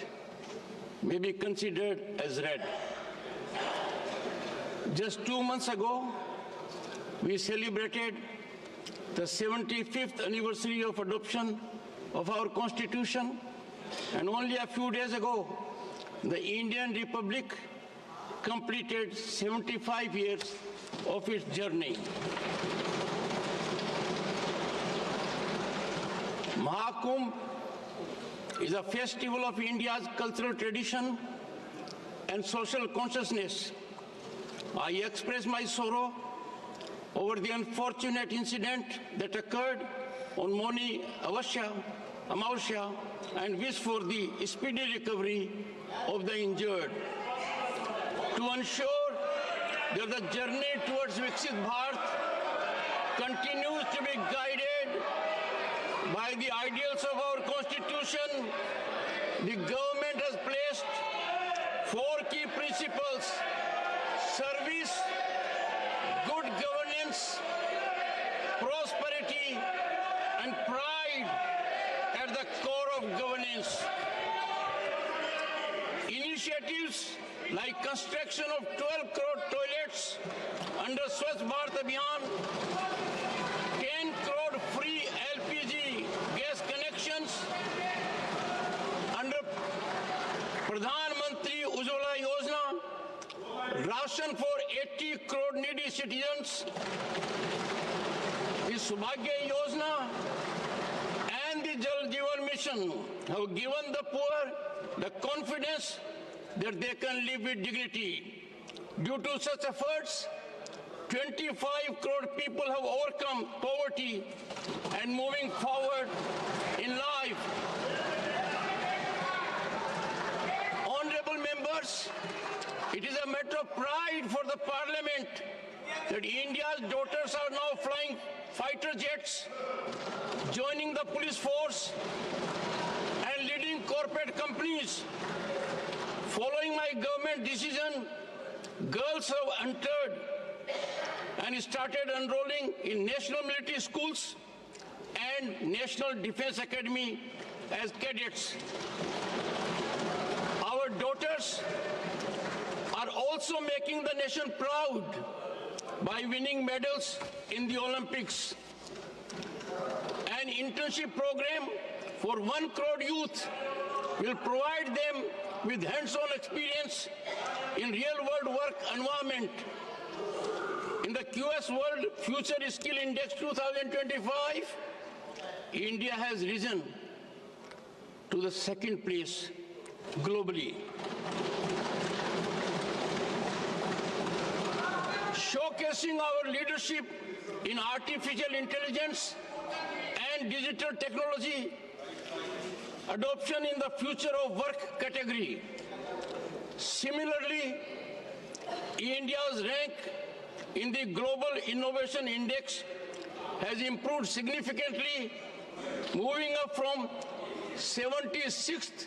may be considered as read. Just 2 months ago, we celebrated the 75th anniversary of adoption of our Constitution, and only a few days ago, the Indian Republic completed 75 years of its journey. Mahakumbh is a festival of India's cultural tradition and social consciousness. I express my sorrow over the unfortunate incident that occurred on Moni Amavasya and wish for the speedy recovery of the injured. To ensure that the journey towards Viksit Bharat continues to be guided by the ideals of our Constitution, the government has placed 4 key principles: service, good governance, prosperity, and pride at the core of governance. Initiatives like construction of 12 crore toilets under Swachh Bharat Abhiyan, 10 crore free LPG gas connections under Pradhan Mantri Ujjwala Yojana, ration for 80 crore needy citizens, the Subhagya Yojana, and the Jal Jeevan Mission have given the poor the confidence that they can live with dignity. Due to such efforts, 25 crore people have overcome poverty and moving forward in life. Honorable members, it is a matter of pride for the Parliament that India's daughters are now flying fighter jets, joining the police force, and leading corporate companies. Following my government decision, girls have entered and started enrolling in national military schools and National Defense Academy as cadets. Our daughters are also making the nation proud by winning medals in the Olympics. An internship program for 1 crore youth will provide them with hands-on experience in real-world work environment. In the QS World Future Skill Index 2025, India has risen to the 2nd place globally. Showcasing our leadership in artificial intelligence and digital technology, adoption in the future of work category. Similarly, India's rank in the Global Innovation Index has improved significantly, moving up from 76th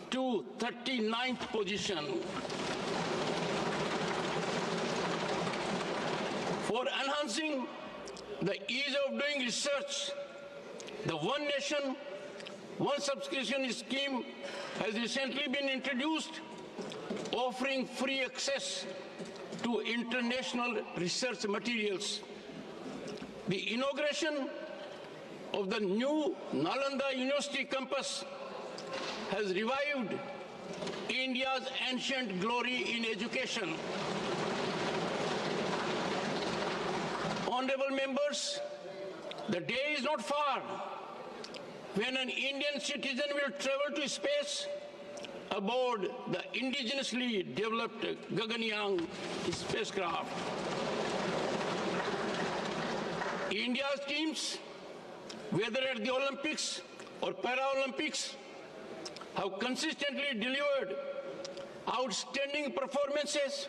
to 39th position. For enhancing the ease of doing research, the One Nation, One Subscription scheme has recently been introduced, offering free access to international research materials. The inauguration of the new Nalanda University campus has revived India's ancient glory in education. Honorable members, the day is not far when an Indian citizen will travel to space aboard the indigenously developed Gaganyaan spacecraft. India's teams, whether at the Olympics or Paralympics, have consistently delivered outstanding performances.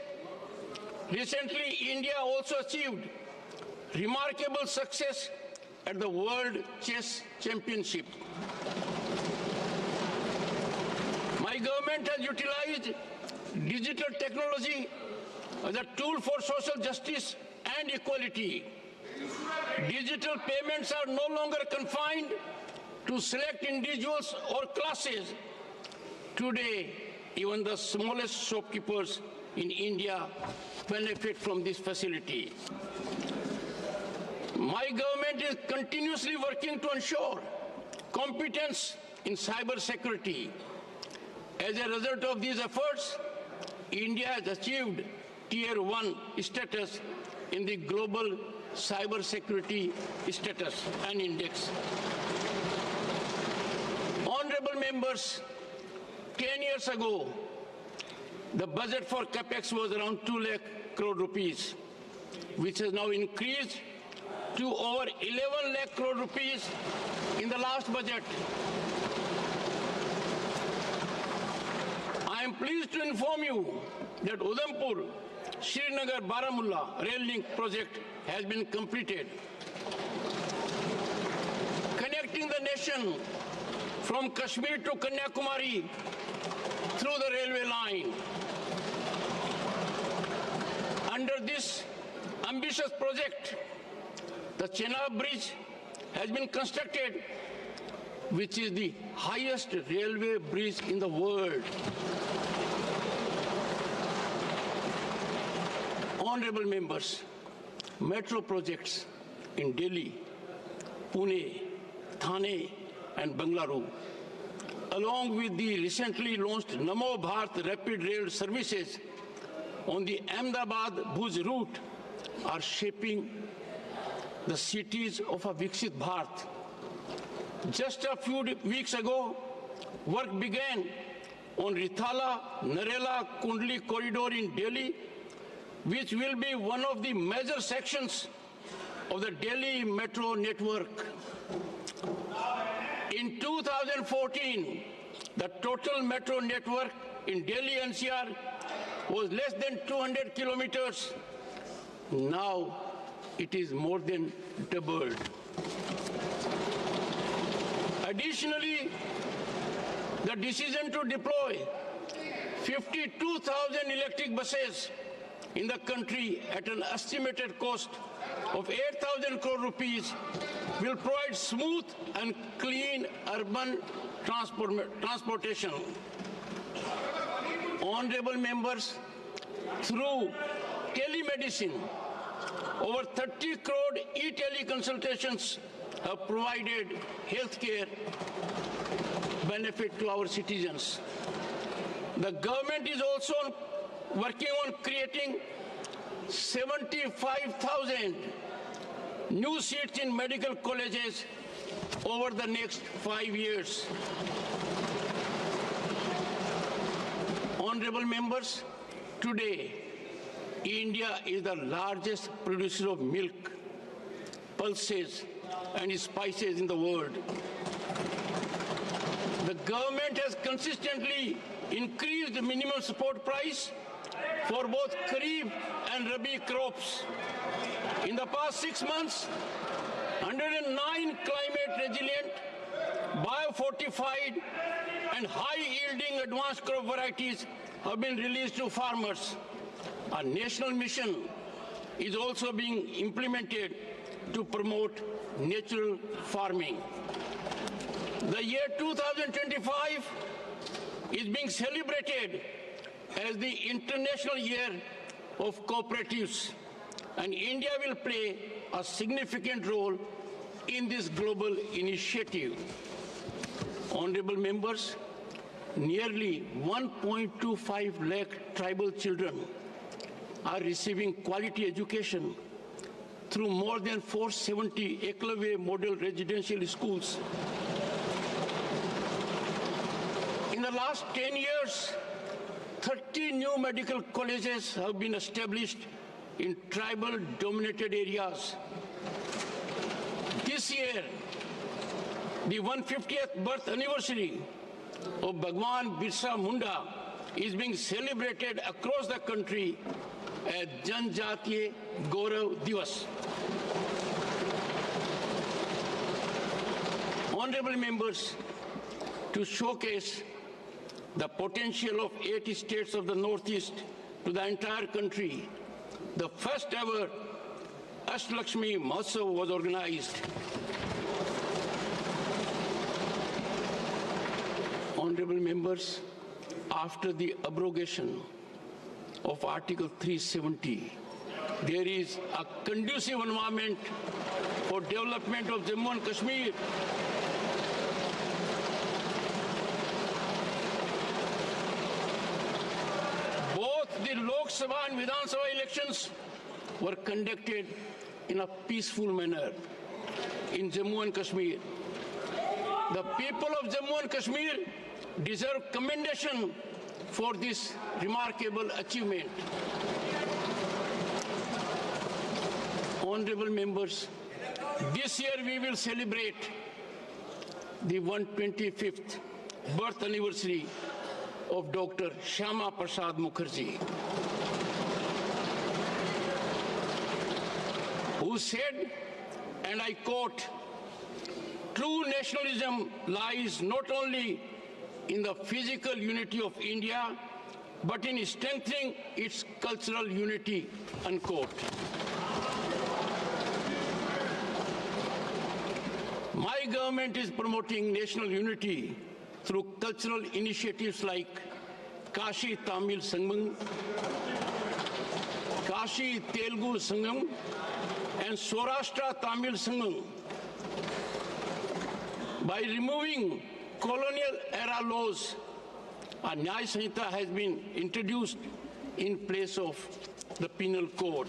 Recently, India also achieved remarkable success at the World Chess Championship. My government has utilized digital technology as a tool for social justice and equality. Digital payments are no longer confined to select individuals or classes. Today, even the smallest shopkeepers in India benefit from this facility. My government is continuously working to ensure competence in cyber security. As a result of these efforts, India has achieved Tier 1 status in the Global Cyber Security Status and Index. Honorable members, 10 years ago, the budget for CAPEX was around 2 lakh crore rupees, which has now increased to over 11 lakh crore rupees in the last budget. I am pleased to inform you that Udhampur, Srinagar, Baramulla rail link project has been completed, connecting the nation from Kashmir to Kanyakumari through the railway line. Under this ambitious project, the Chenab Bridge has been constructed, which is the highest railway bridge in the world. Honorable members, metro projects in Delhi, Pune, Thane, and Bengaluru, along with the recently launched Namo Bharat rapid rail services on the Ahmedabad-Bhuj route, are shaping the cities of a Viksit Bharat. Just a few weeks ago, work began on Rithala-Narela-Kundli corridor in Delhi, which will be one of the major sections of the Delhi metro network. In 2014, the total metro network in Delhi NCR was less than 200 kilometers. Now it is more than doubled. Additionally, the decision to deploy 52,000 electric buses in the country at an estimated cost of 8,000 crore rupees will provide smooth and clean urban transportation. Honorable members, through telemedicine, over 30 crore e-teleconsultations have provided healthcare benefit to our citizens. The government is also working on creating 75,000 new seats in medical colleges over the next 5 years. Honorable members, today, India is the largest producer of milk, pulses, and spices in the world. The government has consistently increased the minimum support price for both Kharif and Rabi crops. In the past 6 months, 109 climate-resilient, biofortified, and high-yielding advanced crop varieties have been released to farmers. A national mission is also being implemented to promote natural farming. The year 2025 is being celebrated as the International Year of Cooperatives, and India will play a significant role in this global initiative. Honorable members, nearly 1.25 lakh tribal children are receiving quality education through more than 470 Eklavya model residential schools. In the last 10 years, 30 new medical colleges have been established in tribal-dominated areas. This year, the 150th birth anniversary of Bhagwan Birsa Munda is being celebrated across the country as Janjatiya Gaurav Divas. Honorable members, to showcase the potential of 8 states of the Northeast to the entire country, the first ever Ashtalakshmi Mahotsav was organized. Honorable members, after the abrogation of Article 370, there is a conducive environment for development of Jammu and Kashmir. the Lok Sabha and Vidhan Sabha elections were conducted in a peaceful manner in Jammu and Kashmir. The people of Jammu and Kashmir deserve commendation for this remarkable achievement. Honorable members, this year we will celebrate the 125th birth anniversary of Dr. Shyama Prasad Mukherjee, who said, and I quote, "True nationalism lies not only in the physical unity of India, but in strengthening its cultural unity," unquote. My government is promoting national unity through cultural initiatives like Kashi Tamil Sangam, Kashi Telugu Sangam, and Saurashtra Tamil Sangam. By removing colonial era laws, a Nyaya Sanhita has been introduced in place of the penal code.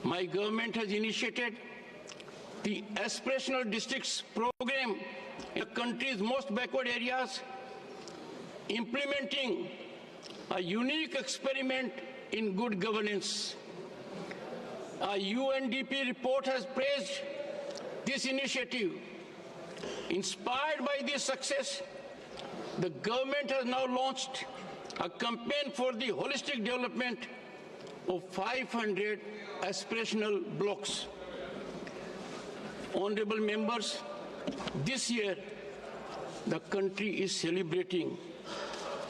My government has initiated the Aspirational Districts program in the country's most backward areas, implementing a unique experiment in good governance. A UNDP report has praised this initiative. Inspired by this success, the government has now launched a campaign for the holistic development of 500 aspirational blocks. Honorable members, this year the country is celebrating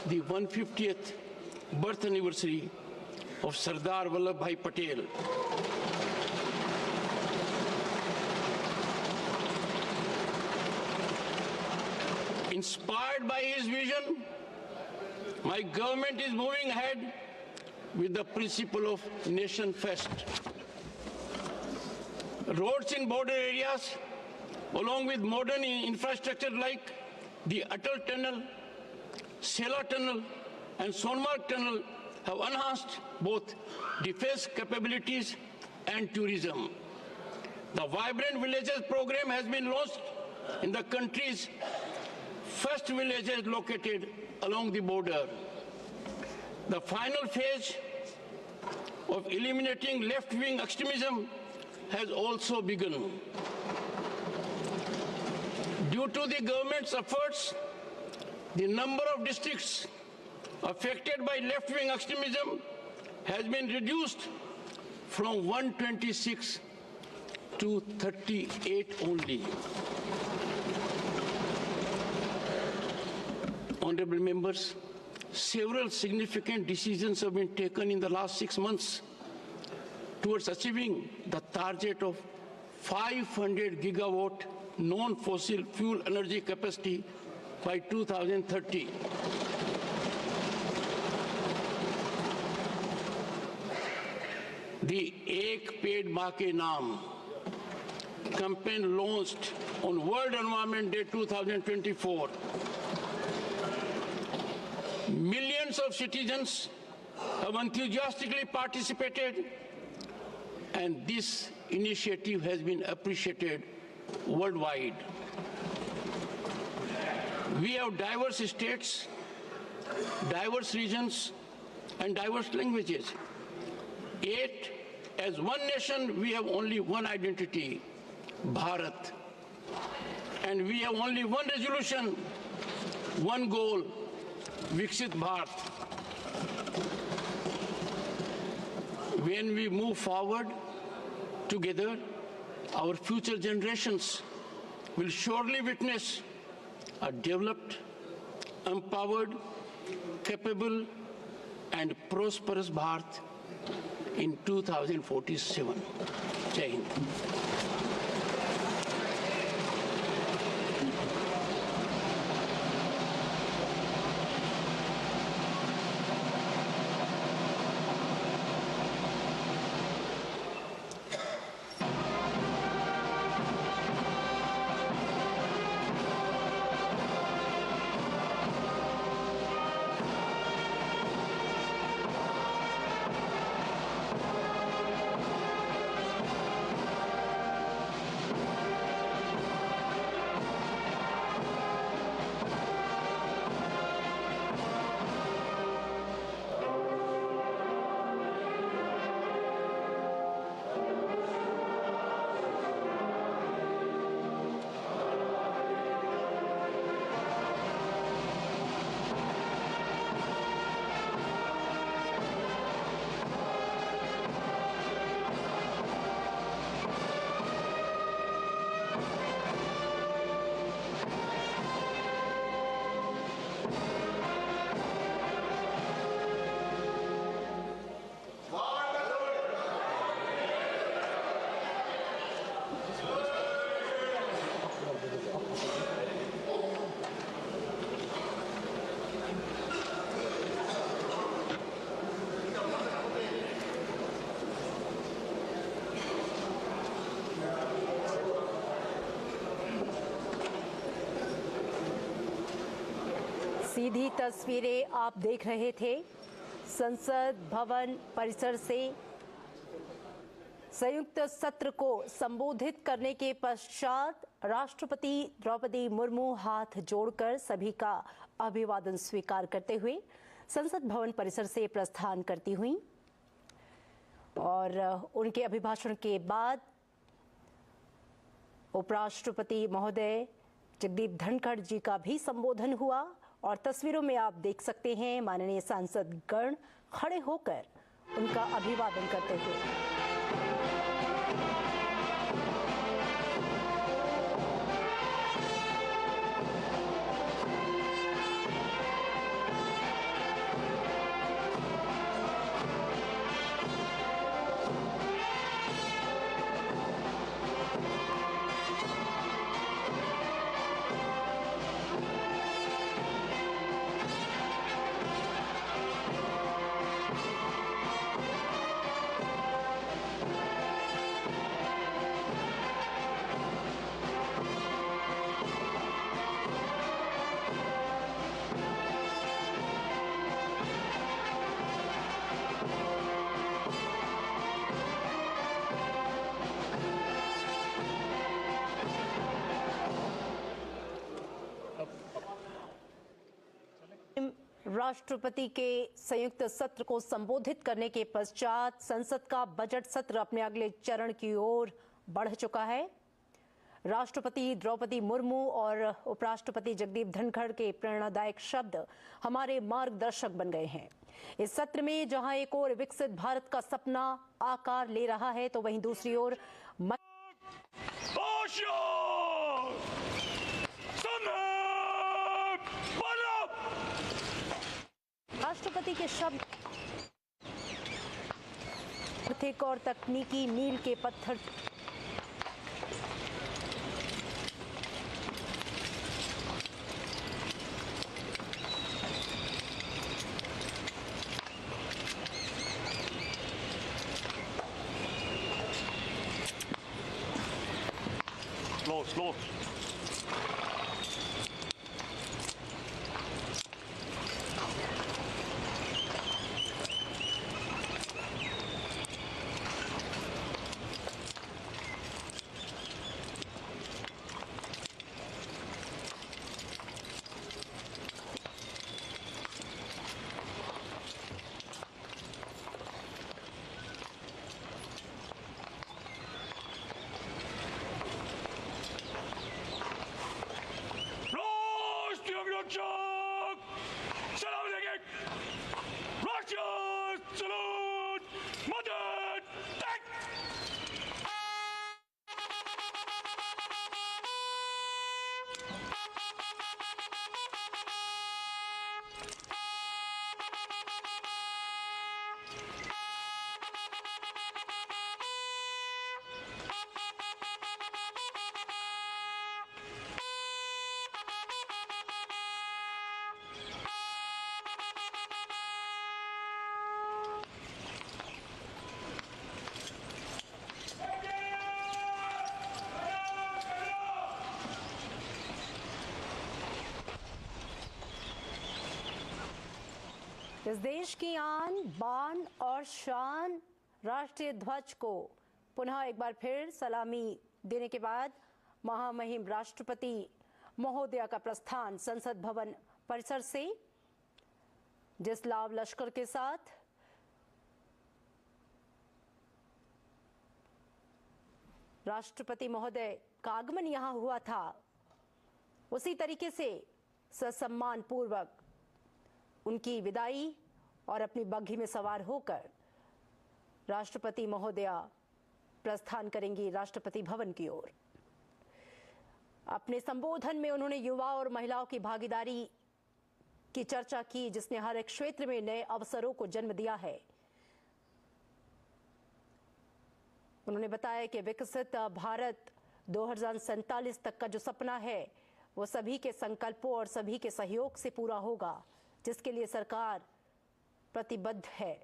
the 150th birth anniversary of Sardar Vallabhbhai Patel. Inspired by his vision, my government is moving ahead with the principle of Nation First. Roads in border areas, along with modern infrastructure like the Atal Tunnel, Sela Tunnel, and Sonmarg Tunnel, have enhanced both defense capabilities and tourism. The Vibrant Villages program has been launched in the country's first villages located along the border. The final phase of eliminating left-wing extremism has also begun. Due to the government's efforts, the number of districts affected by left-wing extremism has been reduced from 126 to 38 only. Honorable members, several significant decisions have been taken in the last 6 months towards achieving the target of 500 gigawatt non-fossil fuel energy capacity by 2030. The Ek Ped Maa Ke Naam campaign launched on World Environment Day 2024. Millions of citizens have enthusiastically participated, and this initiative has been appreciated worldwide. We have diverse states, diverse regions, and diverse languages. Yet, as one nation, we have only one identity, Bharat. And we have only one resolution, one goal, Viksit Bharat. When we move forward together, our future generations will surely witness a developed, empowered, capable, and prosperous Bharat in 2047. Jai Hind. सीधी तस्वीरें आप देख रहे थे संसद भवन परिसर से संयुक्त सत्र को संबोधित करने के पश्चात राष्ट्रपति द्रौपदी मुर्मू हाथ जोड़कर सभी का अभिवादन स्वीकार करते हुए संसद भवन परिसर से प्रस्थान करती हुई और उनके अभिभाषण के बाद उपराष्ट्रपति महोदय जगदीप धनखड़ जी का भी संबोधन हुआ और तस्वीरों में आप देख सकते हैं माननीय सांसद गण खड़े होकर उनका अभिवादन करते हुए। राष्ट्रपति के संयुक्त सत्र को संबोधित करने के पश्चात संसद का बजट सत्र अपने अगले चरण की ओर बढ़ चुका है। राष्ट्रपति द्रौपदी मुर्मू और उपराष्ट्रपति जगदीप धनखड़ के प्रेरणादायक शब्द हमारे मार्गदर्शक बन गए हैं। इस सत्र में जहां एक ओर विकसित भारत का सपना आकार ले रहा है तो वहीं दूसरी ओर राष्ट्रपति के शब्द आर्थिक और तकनीकी मील के पत्थर slow. इस देश की आन बान और शान राष्ट्रीय ध्वज को पुनः एक बार फिर सलामी देने के बाद महामहिम राष्ट्रपति महोदया का प्रस्थान संसद भवन परिसर से जिस लाव लश्कर के साथ राष्ट्रपति महोदय का आगमन यहां हुआ था उसी तरीके से ससम्मान पूर्वक उनकी विदाई और अपनी बग्घी में सवार होकर राष्ट्रपति महोदया प्रस्थान करेंगी राष्ट्रपति भवन की ओर। अपने संबोधन में उन्होंने युवा और महिलाओं की भागीदारी की चर्चा की जिसने हर एक क्षेत्र में नए अवसरों को जन्म दिया है। उन्होंने बताया कि विकसित भारत 2047 तक का जो सपना है वो सभी के संकल्पों और सभी के सहयोग से पूरा होगा, जिसके लिए सरकार प्रतिबद्ध है।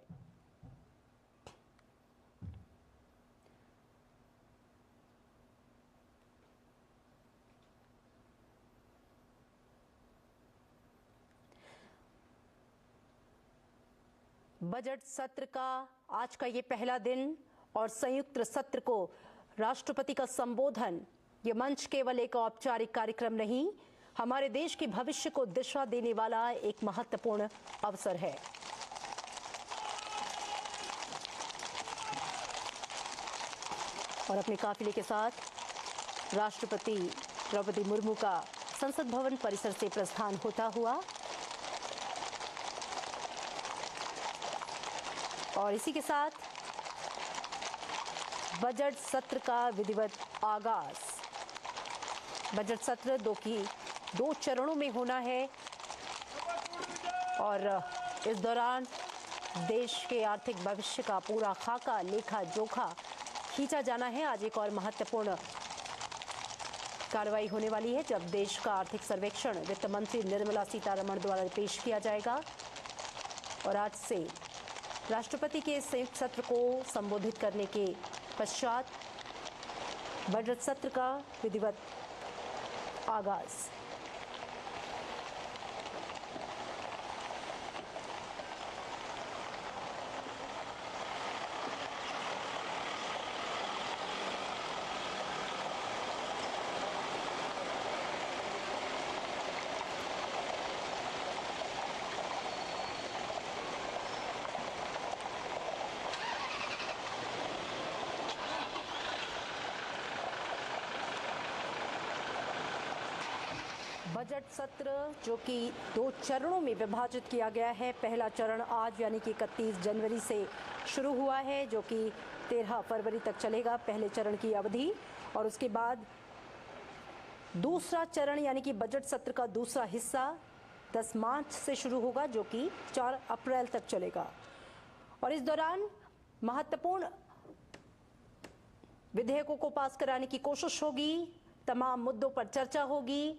बजट सत्र का आज का ये पहला दिन और संयुक्त सत्र को राष्ट्रपति का संबोधन, ये मंच केवल एक औपचारिक कार्यक्रम नहीं, हमारे देश के भविष्य को दिशा देने वाला एक महत्वपूर्ण अवसर है। और अपने काफिले के साथ राष्ट्रपति द्रौपदी मुर्मू का संसद भवन परिसर से प्रस्थान होता हुआ और इसी के साथ बजट सत्र का विधिवत आगाज। बजट सत्र दो चरणों में होना है और इस दौरान देश के आर्थिक भविष्य का पूरा खाका, लेखा जोखा खींचा जाना है। आज एक और महत्वपूर्ण कार्रवाई होने वाली है जब देश का आर्थिक सर्वेक्षण वित्त मंत्री निर्मला सीतारमण द्वारा पेश किया जाएगा और आज से राष्ट्रपति के संयुक्त सत्र को संबोधित करने के पश्चात बजट सत्र का विधिवत आगाज। बजट सत्र जो कि 2 चरणों में विभाजित किया गया है। पहला चरण आज यानी कि 31 जनवरी से शुरू हुआ है जो कि 13 फरवरी तक चलेगा, पहले चरण की अवधि। और उसके बाद दूसरा चरण यानी कि बजट सत्र का दूसरा हिस्सा 10 मार्च से शुरू होगा जो कि 4 अप्रैल तक चलेगा। और इस दौरान महत्वपूर्ण विधेयकों को पास कराने की कोशिश होगी, तमाम मुद्दों पर चर्चा होगी।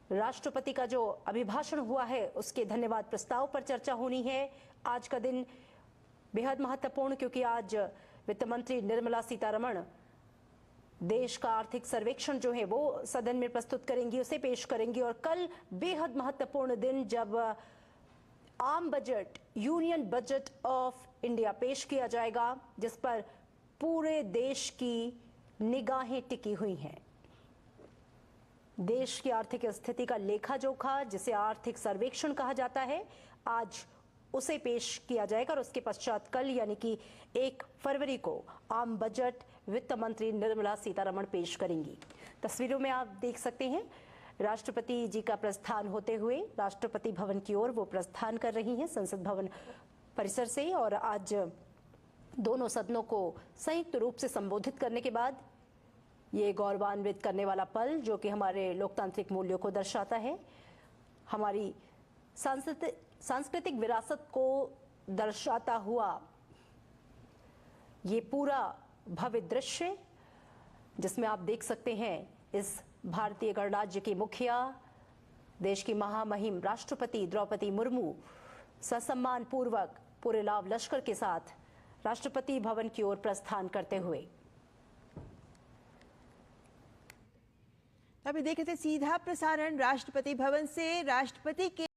राष्ट्रपति का जो अभिभाषण हुआ है उसके धन्यवाद प्रस्ताव पर चर्चा होनी है। आज का दिन बेहद महत्वपूर्ण क्योंकि आज वित्त मंत्री निर्मला सीतारमण देश का आर्थिक सर्वेक्षण जो है वो सदन में प्रस्तुत करेंगी, उसे पेश करेंगी। और कल बेहद महत्वपूर्ण दिन जब आम budget, union budget of India पेश किया जाएगा जिस पर पूरे देश की निगाहें टिकी हुई हैं। देश की आर्थिक स्थिति का लेखा जोखा जिसे आर्थिक सर्वेक्षण कहा जाता है, आज उसे पेश किया जाएगा और उसके पश्चात कल यानी कि 1 फरवरी को आम बजट वित्त मंत्री निर्मला सीतारमण पेश करेंगी। तस्वीरों में आप देख सकते हैं राष्ट्रपति जी का प्रस्थान होते हुए राष्ट्रपति भवन की ओर वो प्रस्थान कर रही हैं संसद भवन परिसर से। और आज दोनों सदनों को संयुक्त रूप से संबोधित करने के बाद ये गौरवान्वित करने वाला पल जो कि हमारे लोकतांत्रिक मूल्यों को दर्शाता है, हमारी सांस्कृतिक विरासत को दर्शाता हुआ ये पूरा भव्य दृश्य जिसमें आप देख सकते हैं इस भारतीय गणराज्य की मुखिया, देश की महामहिम राष्ट्रपति द्रौपदी मुर्मू ससम्मान पूर्वक पूरे लाव लश्कर के साथ राष्ट्रपति भवन की ओर प्रस्थान करते हुए। अभी देख रहे थे सीधा प्रसारण राष्ट्रपति भवन से। राष्ट्रपति के